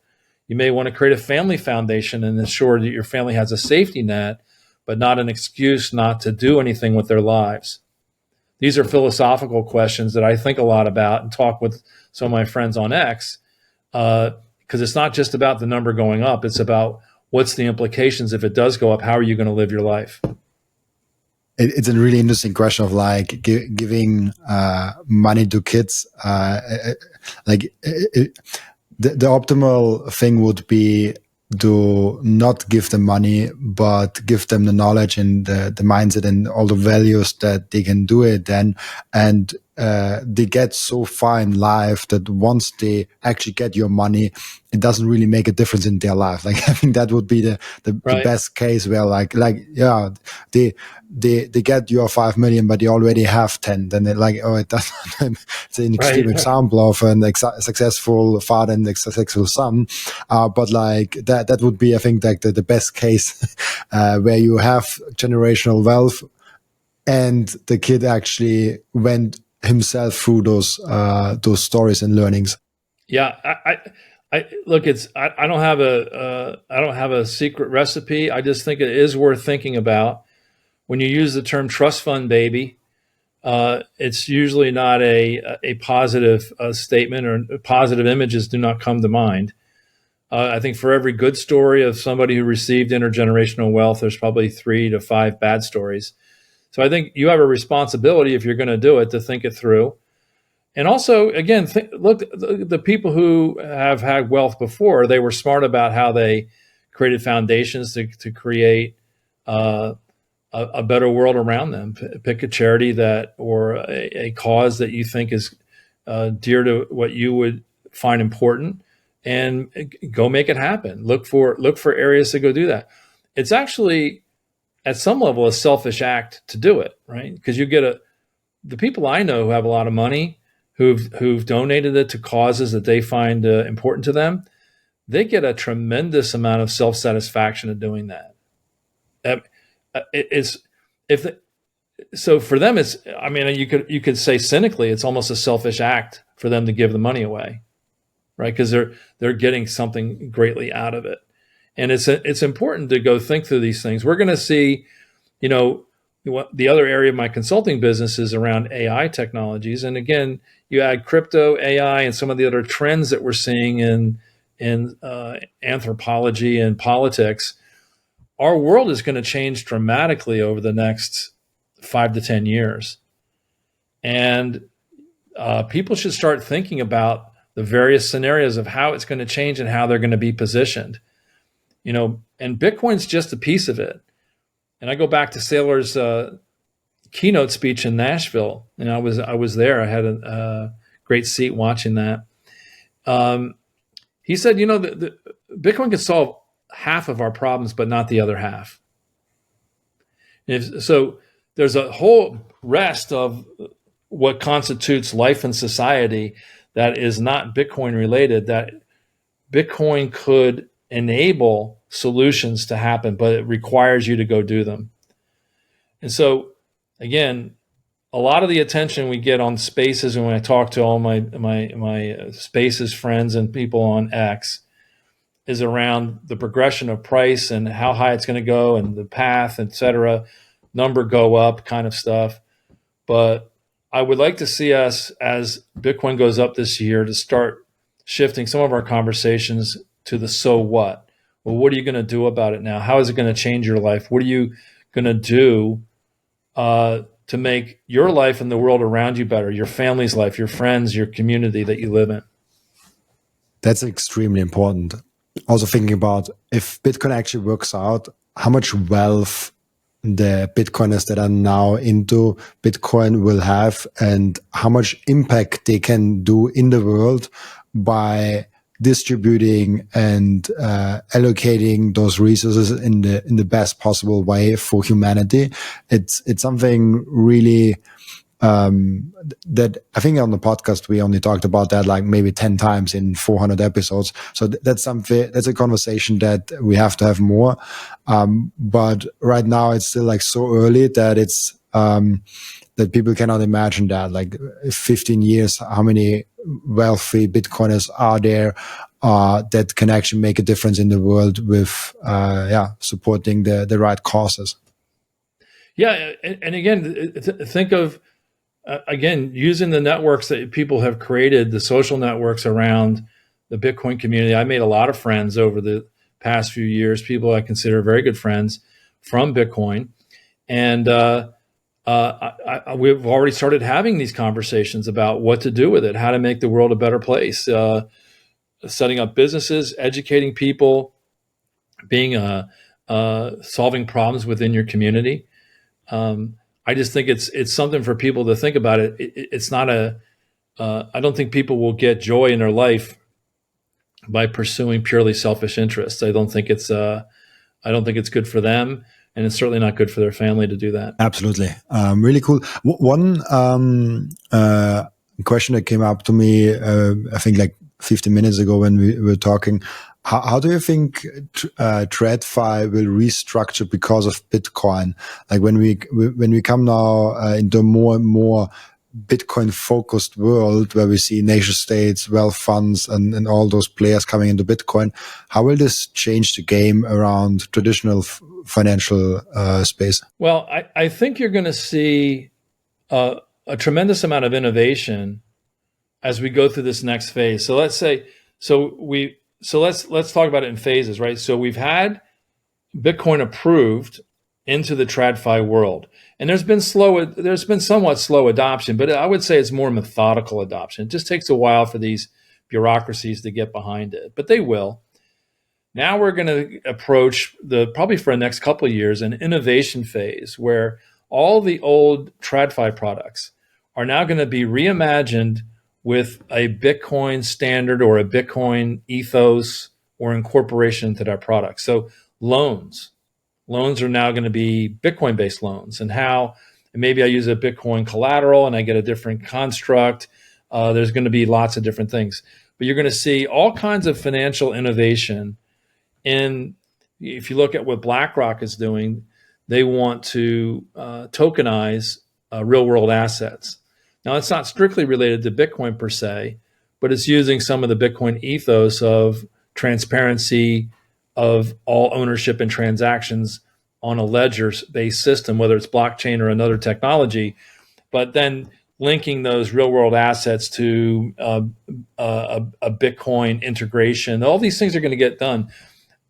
You may want to create a family foundation and ensure that your family has a safety net, but not an excuse not to do anything with their lives. These are philosophical questions that I think a lot about and talk with some of my friends on X, because it's not just about the number going up. It's about what's the implications if it does go up. How are you going to live your life? It's a really interesting question of like giving money to kids. The optimal thing would be to not give them money, but give them the knowledge and the mindset and all the values that they can do it then. And they get so far in life that once they actually get your money, it doesn't really make a difference in their life. Like I think that would be the Right. best case where they get your 5 million, but they already have 10. Then they're like, it doesn't. It's an extreme Right. example of a successful father and a successful son. But like that would be, I think, like the best case where you have generational wealth and the kid actually went himself through those stories and learnings. Yeah, I look. I don't have a secret recipe. I just think it is worth thinking about. When you use the term trust fund baby, it's usually not a positive statement, or positive images do not come to mind. I think for every good story of somebody who received intergenerational wealth, there's probably 3 to 5 bad stories. So I think you have a responsibility, if you're going to do it, to think it through. And also, again, look, the people who have had wealth before, they were smart about how they created foundations to create a better world around them. Pick a charity or a cause that you think is dear to what you would find important, and go make it happen. Look for areas to go do that. It's actually, at some level, a selfish act to do it, right? Because you get the people I know who have a lot of money, who've donated it to causes that they find important to them, they get a tremendous amount of self-satisfaction in doing that. So for them, it's, you could say cynically, it's almost a selfish act for them to give the money away, right? Because they're getting something greatly out of it. And it's important to go think through these things. We're going to see, the other area of my consulting business is around AI technologies. And again, you add crypto, AI, and some of the other trends that we're seeing in anthropology and politics. Our world is going to change dramatically over the next 5 to 10 years. And people should start thinking about the various scenarios of how it's going to change and how they're going to be positioned. And Bitcoin's just a piece of it. And I go back to Seyr's keynote speech in Nashville, and I was there. I had a great seat watching that. He said, the Bitcoin can solve half of our problems, but not the other half. So there's a whole rest of what constitutes life in society that is not Bitcoin related, that Bitcoin could enable solutions to happen, but it requires you to go do them. And so, again, a lot of the attention we get on Spaces, and when I talk to all my Spaces friends and people on X, is around the progression of price and how high it's going to go and the path, et cetera, number go up kind of stuff. But I would like to see us, as Bitcoin goes up this year, to start shifting some of our conversations to the so what. Well, what are you going to do about it now? How is it going to change your life? What are you going to do to make your life and the world around you better, your family's life, your friends, your community that you live in? That's extremely important. Also thinking about if Bitcoin actually works out, how much wealth the Bitcoiners that are now into Bitcoin will have, and how much impact they can do in the world by distributing and allocating those resources in the best possible way for humanity. It's something really that I think on the podcast we only talked about that like maybe 10 times in 400 episodes. So that's a conversation that we have to have more. But right now it's still like so early that it's that people cannot imagine that like 15 years, how many wealthy Bitcoiners are there that can actually make a difference in the world with supporting the right causes. Yeah, and again, think of again using the networks that people have created, the social networks around the Bitcoin community. I made a lot of friends over the past few years, people I consider very good friends from Bitcoin, and we've already started having these conversations about what to do with it, how to make the world a better place, setting up businesses, educating people, being solving problems within your community. I just think it's something for people to think about. It's not I don't think people will get joy in their life by pursuing purely selfish interests. I don't think it's good for them, and it's certainly not good for their family to do that. Absolutely. Really cool. One question that came up to me, I think like 15 minutes ago when we were talking, how do you think TradFi will restructure because of Bitcoin? Like when we come now into a more and more Bitcoin focused world where we see nation states, wealth funds, and all those players coming into Bitcoin, how will this change the game around traditional financial space? Well, I think you're going to see a tremendous amount of innovation as we go through this next phase. So let's talk about it in phases, right? So we've had Bitcoin approved into the TradFi world, and there's been somewhat slow adoption, but I would say it's more methodical adoption. It just takes a while for these bureaucracies to get behind it, but they will. Now we're going to approach probably for the next couple of years, an innovation phase where all the old TradFi products are now going to be reimagined with a Bitcoin standard or a Bitcoin ethos or incorporation into their product. So loans are now going to be Bitcoin-based loans, and maybe I use a Bitcoin collateral and I get a different construct. There's going to be lots of different things, but you're going to see all kinds of financial innovation. And if you look at what BlackRock is doing, they want to tokenize real world assets. Now, it's not strictly related to Bitcoin per se, but it's using some of the Bitcoin ethos of transparency of all ownership and transactions on a ledger-based system, whether it's blockchain or another technology, but then linking those real-world assets to a Bitcoin integration. All these things are going to get done.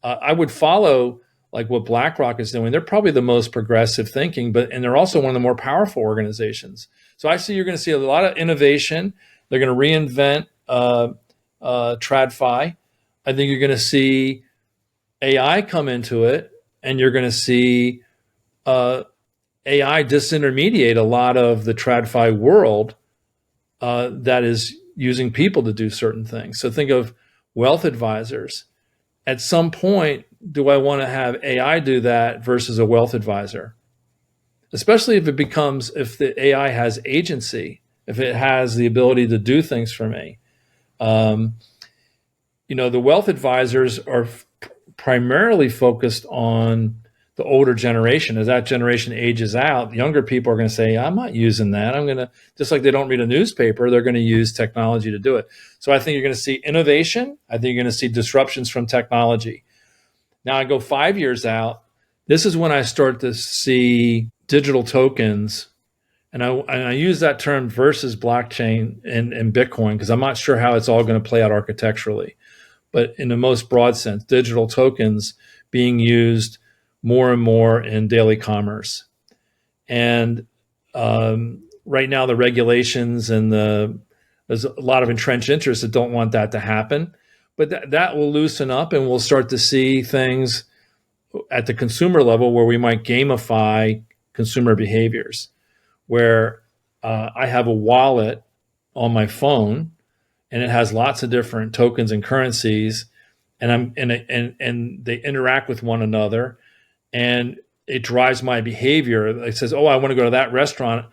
I would follow like what BlackRock is doing. They're probably the most progressive thinking, and they're also one of the more powerful organizations. So I see you're going to see a lot of innovation. They're going to reinvent TradFi. I think you're going to see AI come into it, and you're going to see AI disintermediate a lot of the TradFi world that is using people to do certain things. So think of wealth advisors. At some point, do I want to have AI do that versus a wealth advisor? Especially if the AI has agency, if it has the ability to do things for me. The wealth advisors are primarily focused on the older generation. As that generation ages out, younger people are going to say, I'm not using that. I'm going to, just like they don't read a newspaper, they're going to use technology to do it. So I think you're going to see innovation. I think you're going to see disruptions from technology. Now I go 5 years out. This is when I start to see digital tokens. And I use that term versus blockchain and Bitcoin, because I'm not sure how it's all going to play out architecturally. But in the most broad sense, digital tokens being used more and more in daily commerce. And right now, the regulations and there's a lot of entrenched interests that don't want that to happen. But that will loosen up, and we'll start to see things at the consumer level where we might gamify consumer behaviors, where I have a wallet on my phone, and it has lots of different tokens and currencies, and they interact with one another, and it drives my behavior. It says, "Oh, I want to go to that restaurant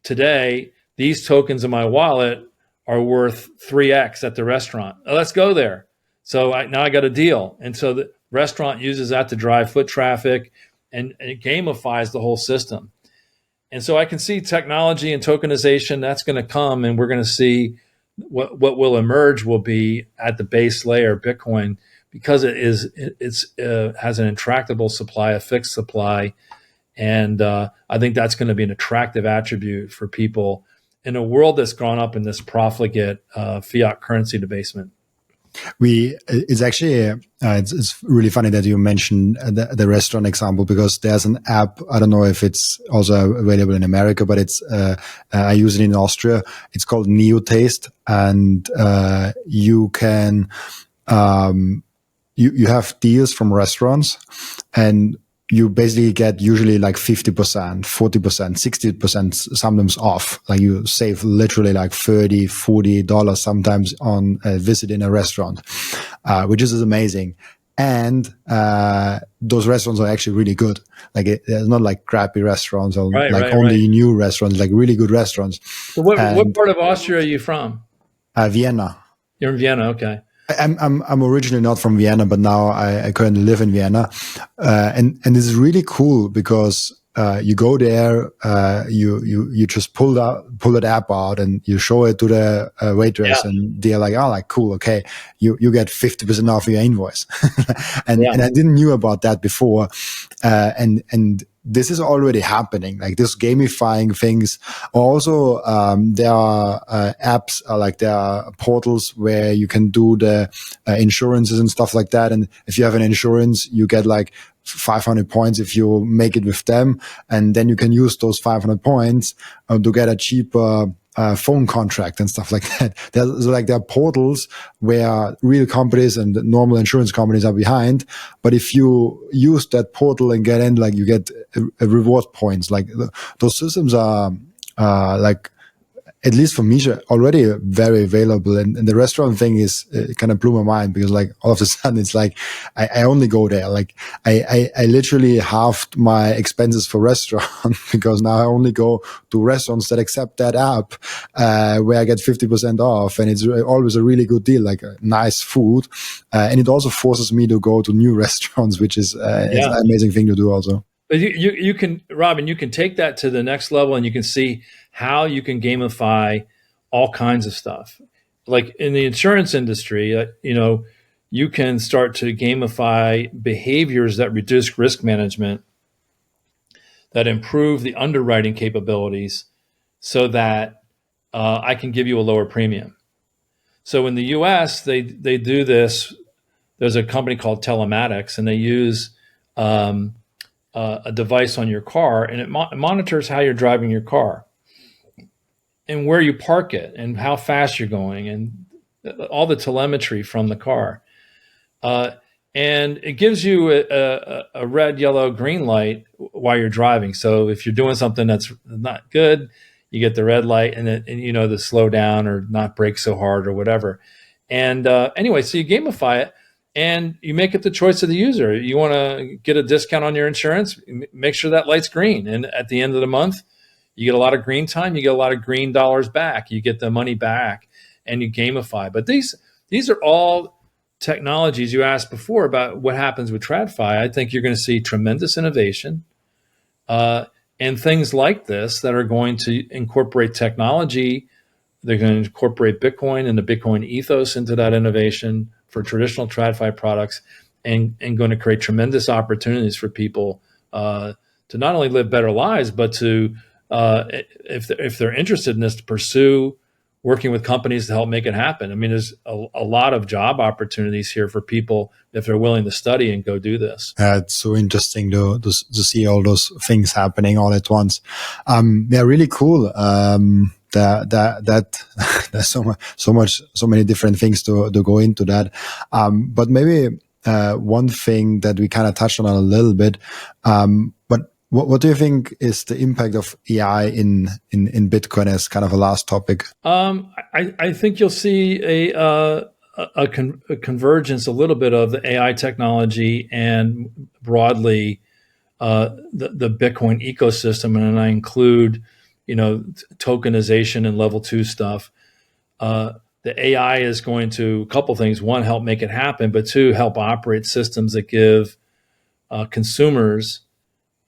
today. These tokens in my wallet are worth 3x at the restaurant. Oh, let's go there." So now I got a deal, and so the restaurant uses that to drive foot traffic, and it gamifies the whole system. And so I can see technology and tokenization that's going to come, and we're going to see what will emerge will be at the base layer Bitcoin, because it has an intractable supply, a fixed supply, and I think that's going to be an attractive attribute for people in a world that's gone up in this profligate fiat currency debasement. It's actually it's really funny that you mentioned the restaurant example, because there's an app. I don't know if it's also available in America, but it's I use it in Austria. It's called Neo Taste, and you can you have deals from restaurants, and you basically get usually like 50%, 40%, 60% sometimes off. Like you save literally like $30, $40 sometimes on a visit in a restaurant, which is amazing. And those restaurants are actually really good. Like it's not like crappy restaurants or only new restaurants, like really good restaurants. So what part of Austria are you from? Vienna. You're in Vienna, okay. I'm originally not from Vienna, but now I currently live in Vienna, and this is really cool because you go there, you just pull that app out and you show it to the waitress, and they're like, oh, like cool, okay, you get 50% off your invoice, and I didn't knew about that before, and this is already happening, like this gamifying things. Also, there are apps, like there are portals where you can do the insurances and stuff like that. And if you have an insurance, you get like 500 points if you make it with them. And then you can use those 500 points to get a cheaper phone contract and stuff like that. There are portals where real companies and normal insurance companies are behind. But if you use that portal and get in, like you get a reward points. Like those systems are like, at least for me, already very available. And the restaurant thing is kind of blew my mind, because like all of a sudden it's like I only go there. Like I literally halved my expenses for restaurant because now I only go to restaurants that accept that app, where I get 50% off, and it's always a really good deal, like nice food, and it also forces me to go to new restaurants, which is it's an amazing thing to do also. But you can, Robin, you can take that to the next level, and you can see how you can gamify all kinds of stuff. Like in the insurance industry, you can start to gamify behaviors that reduce risk management, that improve the underwriting capabilities, so that I can give you a lower premium. So in the U.S., they do this. There's a company called Telematics, and they use a device on your car, and it monitors how you're driving your car and where you park it and how fast you're going and all the telemetry from the car. And it gives you a red, yellow, green light while you're driving. So if you're doing something that's not good, you get the red light, and to slow down or not brake so hard or whatever. And anyway, so you gamify it, and you make it the choice of the user. You want to get a discount on your insurance, make sure that light's green. And at the end of the month, you get a lot of green time, you get a lot of green dollars back, you get the money back, and you gamify. But these are all technologies. You asked before about what happens with TradFi. I think you're going to see tremendous innovation and things like this that are going to incorporate technology. They're going to incorporate Bitcoin and the Bitcoin ethos into that innovation for traditional TradFi products, and going to create tremendous opportunities for people to not only live better lives, but to, if they're interested in this, to pursue working with companies to help make it happen. I mean, there's a lot of job opportunities here for people if they're willing to study and go do this. It's so interesting to see all those things happening all at once. Really cool. That there's so many different things to go into that. But maybe one thing that we kind of touched on a little bit. But what do you think is the impact of AI in Bitcoin as kind of a last topic? I think you'll see a convergence a little bit of the AI technology and broadly the Bitcoin ecosystem, and I include tokenization and level 2 stuff. The AI is going to, a couple things: one, help make it happen, but two, help operate systems that give consumers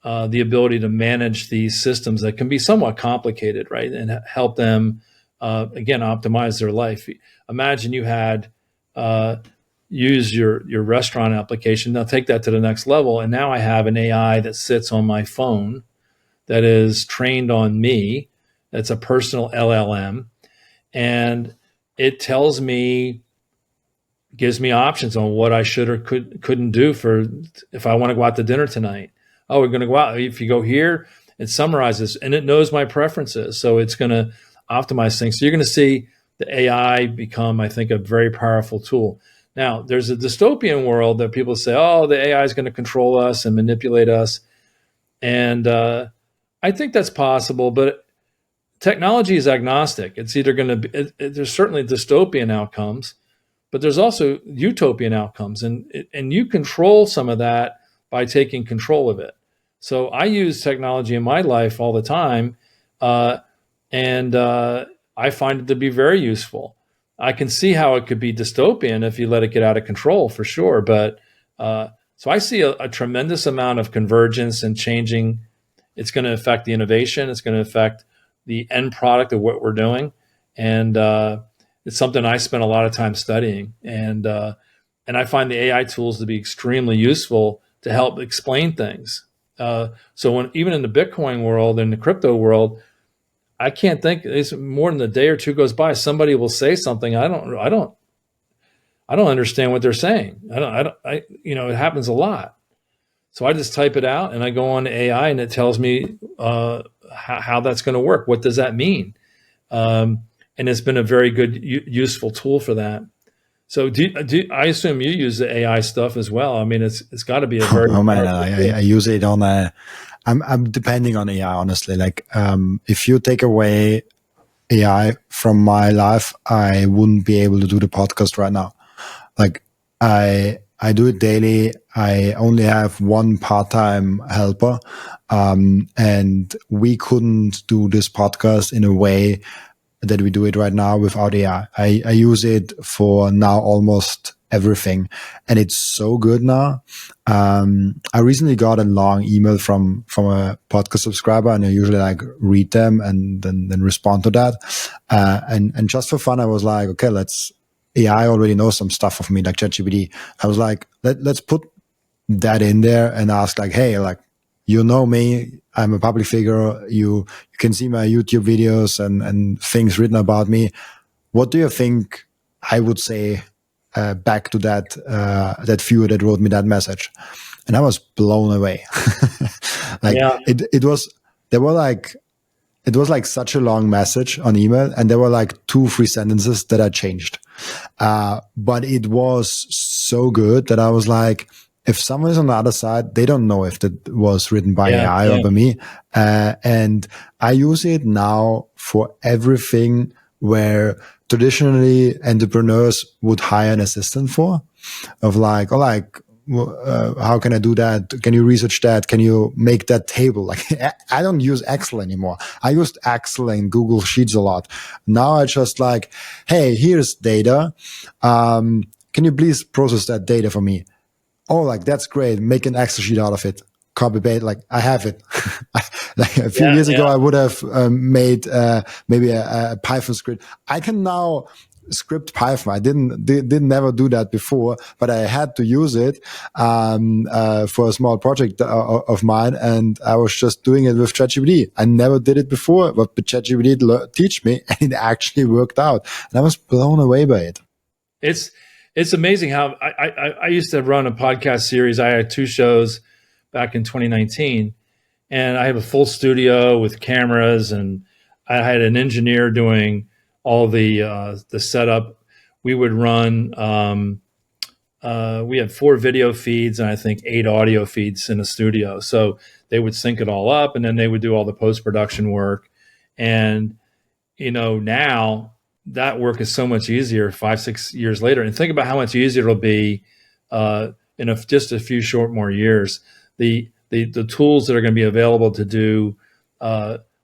the ability to manage these systems that can be somewhat complicated, right? And help them, again, optimize their life. Imagine you had use your restaurant application. Now take that to the next level. And now I have an AI that sits on my phone that is trained on me. That's a personal LLM. And it tells me, gives me options on what I should or couldn't do for if I want to go out to dinner tonight. Oh, we're going to go out. If you go here, it summarizes, and it knows my preferences. So it's going to optimize things. So you're going to see the AI become, I think, a very powerful tool. Now, there's a dystopian world that people say, oh, the AI is going to control us and manipulate us. And I think that's possible, but technology is agnostic. It's either going to be, there's certainly dystopian outcomes, but there's also utopian outcomes. And you control some of that by taking control of it. So I use technology in my life all the time, and I find it to be very useful. I can see how it could be dystopian if you let it get out of control, for sure. But so I see a tremendous amount of convergence and changing. It's going to affect the innovation. It's going to affect the end product of what we're doing. And it's something I spend a lot of time studying. And I find the AI tools to be extremely useful to help explain things. So even in the Bitcoin world and the crypto world, I can't think, it's more than a day or two goes by, somebody will say something I don't understand what they're saying. It happens a lot. So I just type it out and I go on to AI and it tells me how that's going to work. What does that mean? And it's been a very good, useful tool for that. So I assume you use the AI stuff as well. I mean, it's got to be a very. Oh man, I use it on I'm depending on AI, honestly. Like, if you take away AI from my life, I wouldn't be able to do the podcast right now. Like, I do it daily. I only have one part-time helper, and we couldn't do this podcast in a way that we do it right now without AI. I use it for now almost everything. And it's so good now. I recently got a long email from a podcast subscriber, and I usually like read them and then respond to that. And just for fun, I was like, okay, AI already knows some stuff of me, like ChatGPT. I was like, let's put that in there and ask like, hey, like, you know me, I'm a public figure. You can see my YouTube videos and things written about me. What do you think I would say back to that viewer that wrote me that message? And I was blown away. Like it was like such a long message on email, and there were like 2-3 sentences that I changed. But it was so good that I was like, if someone is on the other side, they don't know if that was written by AI or by me. And I use it now for everything where traditionally entrepreneurs would hire an assistant for, of like, how can I do that? Can you research that? Can you make that table? Like, I don't use Excel anymore. I used Excel and Google Sheets a lot. Now I just like, hey, here's data. Can you please process that data for me? Oh, like, that's great. Make an Excel sheet out of it. Copy paste. Like, I have it. Like a few years ago, I would have made maybe a Python script. I can now script Python. I didn't never do that before, but I had to use it for a small project of mine, and I was just doing it with ChatGPT. I never did it before, but ChatGPT teach me, and it actually worked out, and I was blown away by it. It's amazing how I used to run a podcast series. I had 2 shows back in 2019, and I have a full studio with cameras, and I had an engineer doing all the setup. We would run. We had 4 video feeds and I think 8 audio feeds in the studio. So they would sync it all up, and then they would do all the post-production work. And now that work is so much easier 5-6 years later. And think about how much easier it'll be in just a few short more years. The tools that are going to be available to do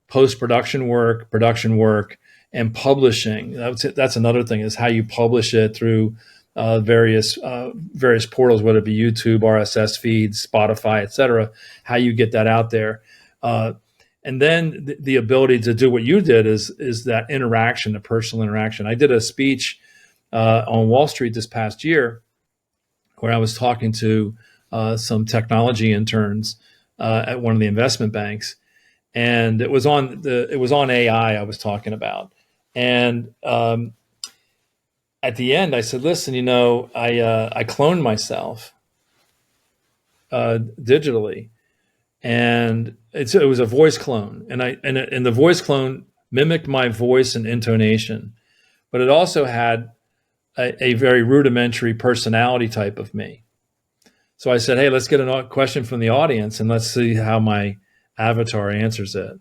post-production work, production work, and publishing. That's another thing, is how you publish it through various portals, whether it be YouTube, RSS feeds, Spotify, etc. How you get that out there. And then the ability to do what you did is that interaction, the personal interaction. I did a speech on Wall Street this past year where I was talking to some technology interns at one of the investment banks, and it was on AI I was talking about. And at the end, I said, "Listen, I cloned myself digitally." And it was a voice clone, and the voice clone mimicked my voice and intonation, but it also had a very rudimentary personality type of me. So I said, hey, let's get a question from the audience, and let's see how my avatar answers it.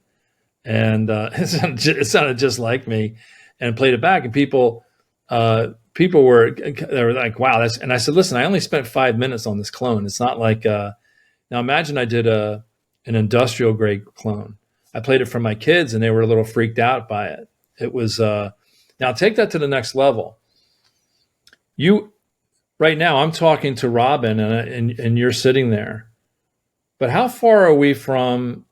And it sounded just like me, and played it back, and people were like, wow, that's. And I said, listen, I only spent 5 minutes on this clone. It's not like now imagine I did an industrial grade clone. I played it for my kids, and they were a little freaked out by it. It was now take that to the next level. Right now I'm talking to Robin, and you're sitting there, but how far are we from?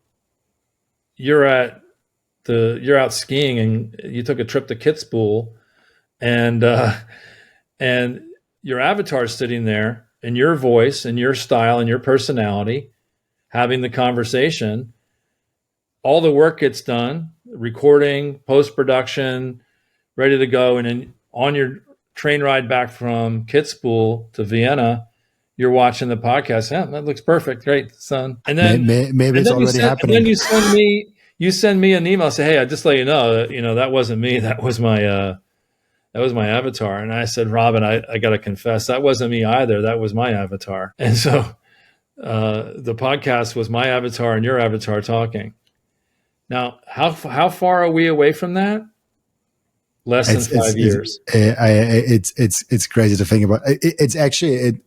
You're out skiing, and you took a trip to Kitzbühel, and your avatar is sitting there, and your voice and your style and your personality, having the conversation. All the work gets done, recording, post-production, ready to go. And then on your train ride back from Kitzbühel to Vienna, you're watching the podcast. Yeah, that looks perfect. Great, son. And then maybe it's already happening. And then you send me an email, say, hey, I just let you know, that wasn't me. That was my avatar. And I said, Robin, I got to confess, that wasn't me either. That was my avatar. And so the podcast was my avatar and your avatar talking. Now, how far are we away from that? Less than 5 years. It's crazy to think about. It's actually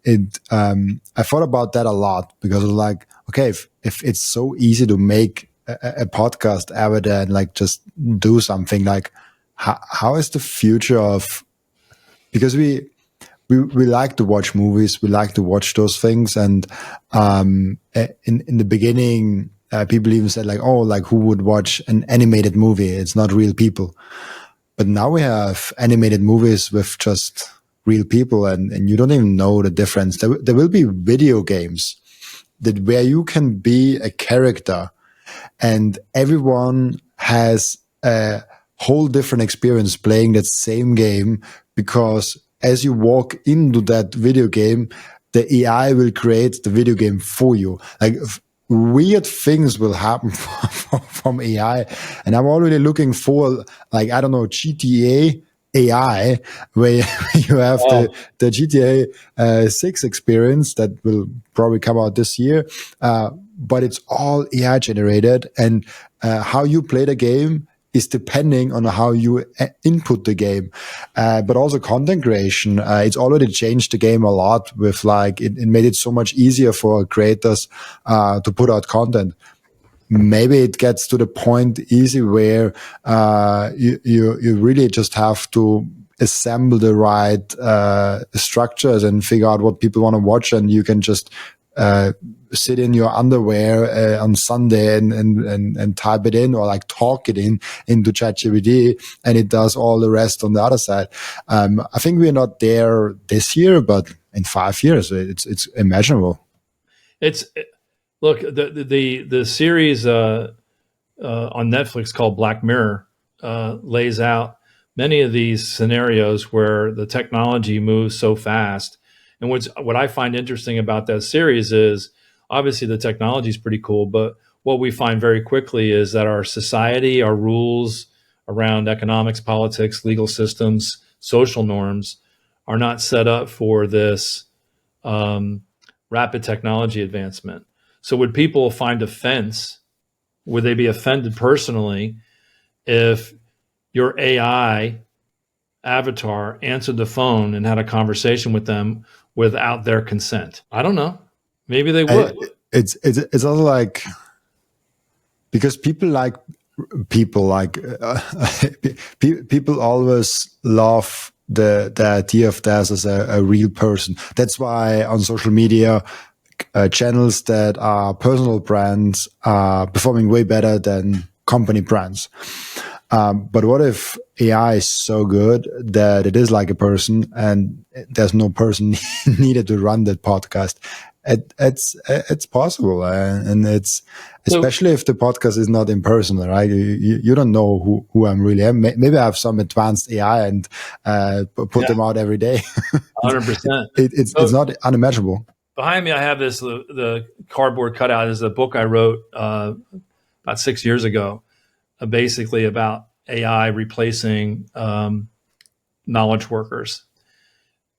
I thought about that a lot, because I was like, okay, if it's so easy to make a podcast avatar and like just do something, like how is the future of, because we we like to watch movies. We like to watch those things. And in the beginning, people even said like, oh, like who would watch an animated movie? It's not real people. But now we have animated movies with just real people, and you don't even know the difference. There will be video games that where you can be a character, and everyone has a whole different experience playing that same game, because as you walk into that video game, the AI will create the video game for you. Like weird things will happen from AI, and I'm already looking for, like, I don't know, GTA AI, where you have the GTA 6 experience that will probably come out this year, but it's all AI generated, and how you play the game is depending on how you input the game. But also content creation, it's already changed the game a lot with like, it made it so much easier for creators to put out content. Maybe it gets to the point easy where you really just have to assemble the right structures and figure out what people want to watch, and you can just sit in your underwear on Sunday and type it in, or like talk it into ChatGPT, and it does all the rest on the other side. I think we're not there this year, but in 5 years, it's imaginable. Look, the series on Netflix called Black Mirror lays out many of these scenarios where the technology moves so fast. And what I find interesting about that series is, obviously the technology is pretty cool, but what we find very quickly is that our society, our rules around economics, politics, legal systems, social norms are not set up for this rapid technology advancement. So would people find offense? Would they be offended personally if your AI avatar answered the phone and had a conversation with them without their consent? I don't know. Maybe they would. It's also like, because people like people always love the idea of theirs as a real person. That's why on social media, channels that are personal brands are performing way better than company brands. But what if AI is so good that it is like a person, and there's no person needed to run that podcast? It's possible, and it's especially if the podcast is not in person, right? You don't know who I'm really am. Maybe I have some advanced AI and put them out every day. 100%. It's not unimaginable. Behind me, I have the cardboard cutout is a book I wrote about 6 years ago, basically about AI replacing knowledge workers.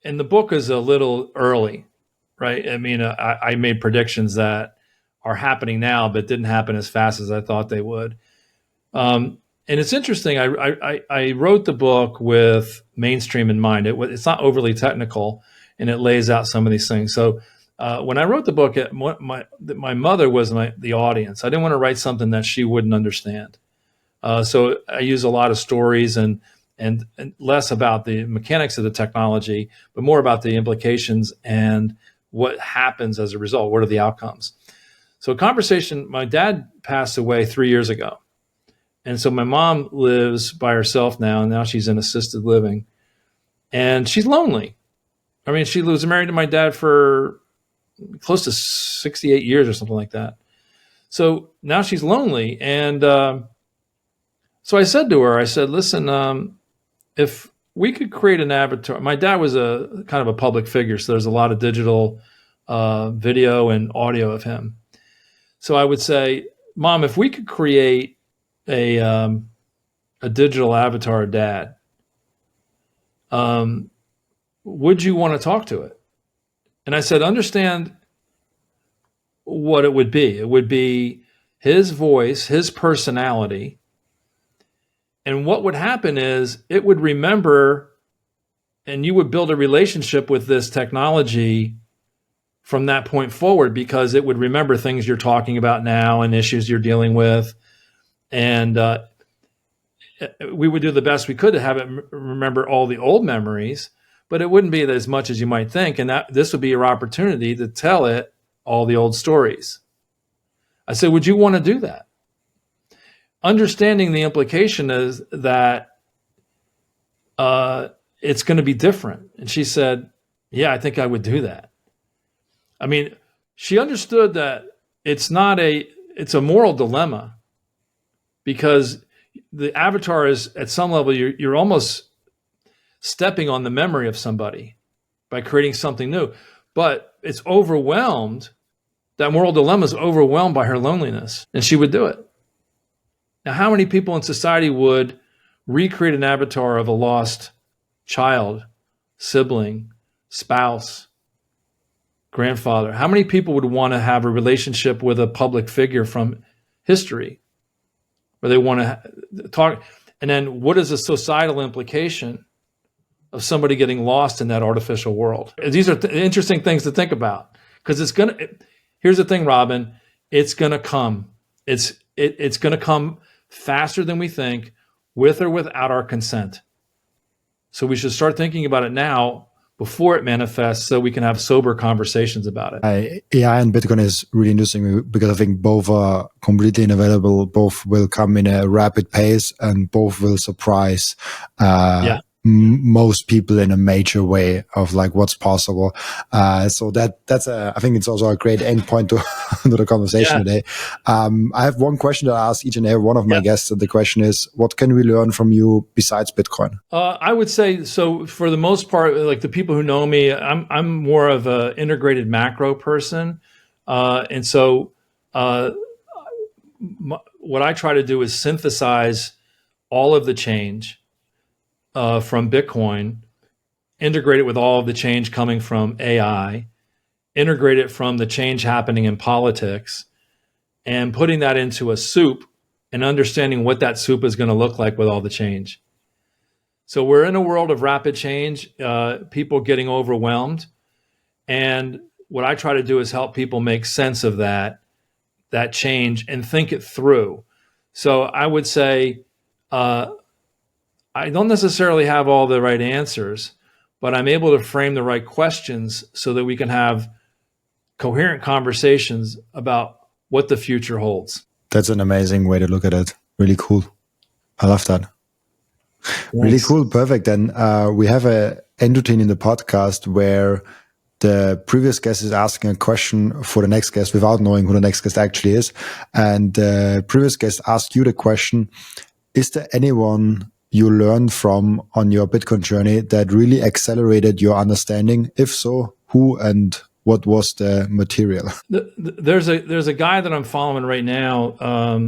And the book is a little early, right? I mean, I made predictions that are happening now, but didn't happen as fast as I thought they would. And it's interesting. I wrote the book with mainstream in mind. It's not overly technical, and it lays out some of these things. So when I wrote the book, my mother was the audience. I didn't want to write something that she wouldn't understand. So I use a lot of stories and less about the mechanics of the technology, but more about the implications and what happens as a result. What are the outcomes? So my dad passed away 3 years ago. And so my mom lives by herself now, and now she's in assisted living. And she's lonely. I mean, she was married to my dad for close to 68 years or something like that. So now she's lonely. And so I said to her, listen, if we could create an avatar. My dad was a kind of a public figure, so there's a lot of digital video and audio of him. So I would say, Mom, if we could create a digital avatar of Dad, would you want to talk to it? And I said, understand what it would be. It would be his voice, his personality. And what would happen is it would remember, and you would build a relationship with this technology from that point forward, because it would remember things you're talking about now and issues you're dealing with. And we would do the best we could to have it remember all the old memories, but it wouldn't be as much as you might think. And that this would be your opportunity to tell it all the old stories. I said, would you want to do that? Understanding the implication is that it's going to be different. And she said, yeah, I think I would do that. I mean, she understood that it's a moral dilemma, because the avatar is, at some level, you're almost stepping on the memory of somebody by creating something new. But it's overwhelmed. That moral dilemma is overwhelmed by her loneliness, and she would do it. Now, how many people in society would recreate an avatar of a lost child, sibling, spouse, grandfather? How many people would want to have a relationship with a public figure from history, where they want to talk? And then what is the societal implication of somebody getting lost in that artificial world? These are interesting things to think about, because here's the thing, Robin, it's going to come. It's going to come faster than we think, with or without our consent. So we should start thinking about it now before it manifests, so we can have sober conversations about it. AI and Bitcoin is really interesting, because I think both are completely unavailable. Both will come in a rapid pace, and both will surprise most people in a major way of like what's possible. So that's I think it's also a great end point to the conversation today. I have one question that I ask each and every one of my guests. And the question is, what can we learn from you besides Bitcoin? I would say, so for the most part, like the people who know me, I'm more of an integrated macro person. And so what I try to do is synthesize all of the change from Bitcoin, integrate it with all of the change coming from AI, integrate it from the change happening in politics, and putting that into a soup and understanding what that soup is going to look like with all the change. So we're in a world of rapid change, people getting overwhelmed. And what I try to do is help people make sense of that change and think it through. So I would say, I don't necessarily have all the right answers, but I'm able to frame the right questions so that we can have coherent conversations about what the future holds. That's an amazing way to look at it. Really cool. I love that. Thanks. Really cool. Perfect. Then we have a end routine in the podcast where the previous guest is asking a question for the next guest without knowing who the next guest actually is. And the previous guest asked you the question, is there anyone you learned from on your Bitcoin journey that really accelerated your understanding? If so, who and what was the material? There's a guy that I'm following right now.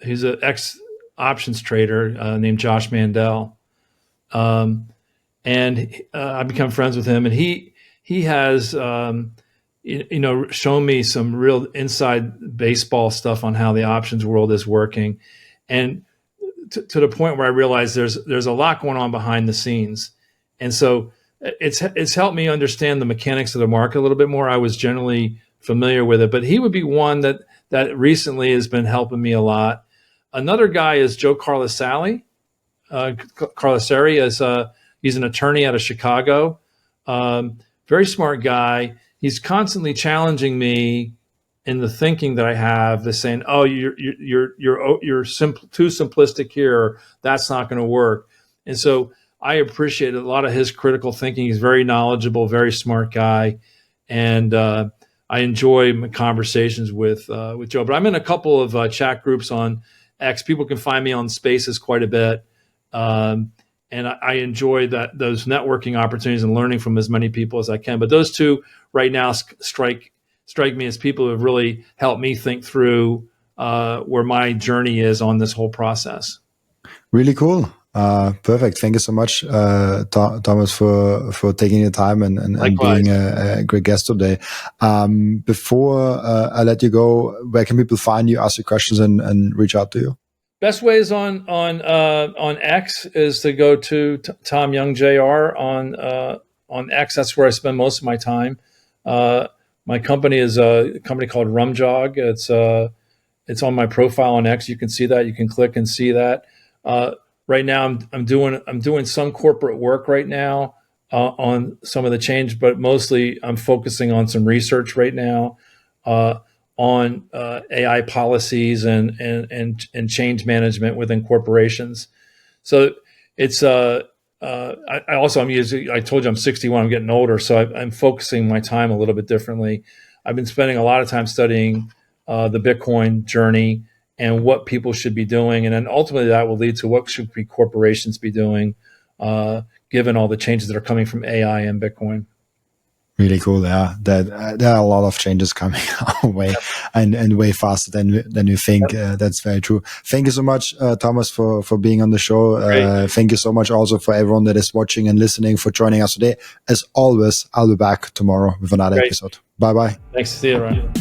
He's an ex-options trader named Josh Mandel. And I've become friends with him, and he has shown me some real inside baseball stuff on how the options world is working. And to the point where I realized there's a lot going on behind the scenes. And so it's helped me understand the mechanics of the market a little bit more. I was generally familiar with it, but he would be one that recently has been helping me a lot. Another guy is Joe Carlasari. He's an attorney out of Chicago. Very smart guy. He's constantly challenging me in the thinking that I have, the saying, "Oh, you're too simplistic here. Or that's not going to work." And so I appreciate a lot of his critical thinking. He's very knowledgeable, very smart guy, and I enjoy my conversations with Joe. But I'm in a couple of chat groups on X. People can find me on Spaces quite a bit, and I enjoy those networking opportunities and learning from as many people as I can. But those two right now strike me as people who have really helped me think through where my journey is on this whole process. Really cool. Perfect. Thank you so much, Thomas, for taking your time and being a great guest today. Before I let you go, where can people find you, ask you questions, and reach out to you? Best way is on X is to go to Tom Young Jr. on X. That's where I spend most of my time. My company is a company called Rumjog. It's on my profile on X. You can see that. You can click and see that. Right now, I'm doing some corporate work right now on some of the change, but mostly I'm focusing on some research right now on AI policies and change management within corporations. So it's I also I'm using. I told you I'm 61. I'm getting older, so I'm focusing my time a little bit differently. I've been spending a lot of time studying the Bitcoin journey and what people should be doing, and then ultimately that will lead to what should be corporations be doing, given all the changes that are coming from AI and Bitcoin. Really cool. Yeah, that there are a lot of changes coming our way, and way faster than you think. That's very true. Thank you so much, Thomas, for being on the show. Thank you so much also for everyone that is watching and listening, for joining us today. As always, I'll be back tomorrow with another episode. Bye bye. Thanks. See you, Ryan.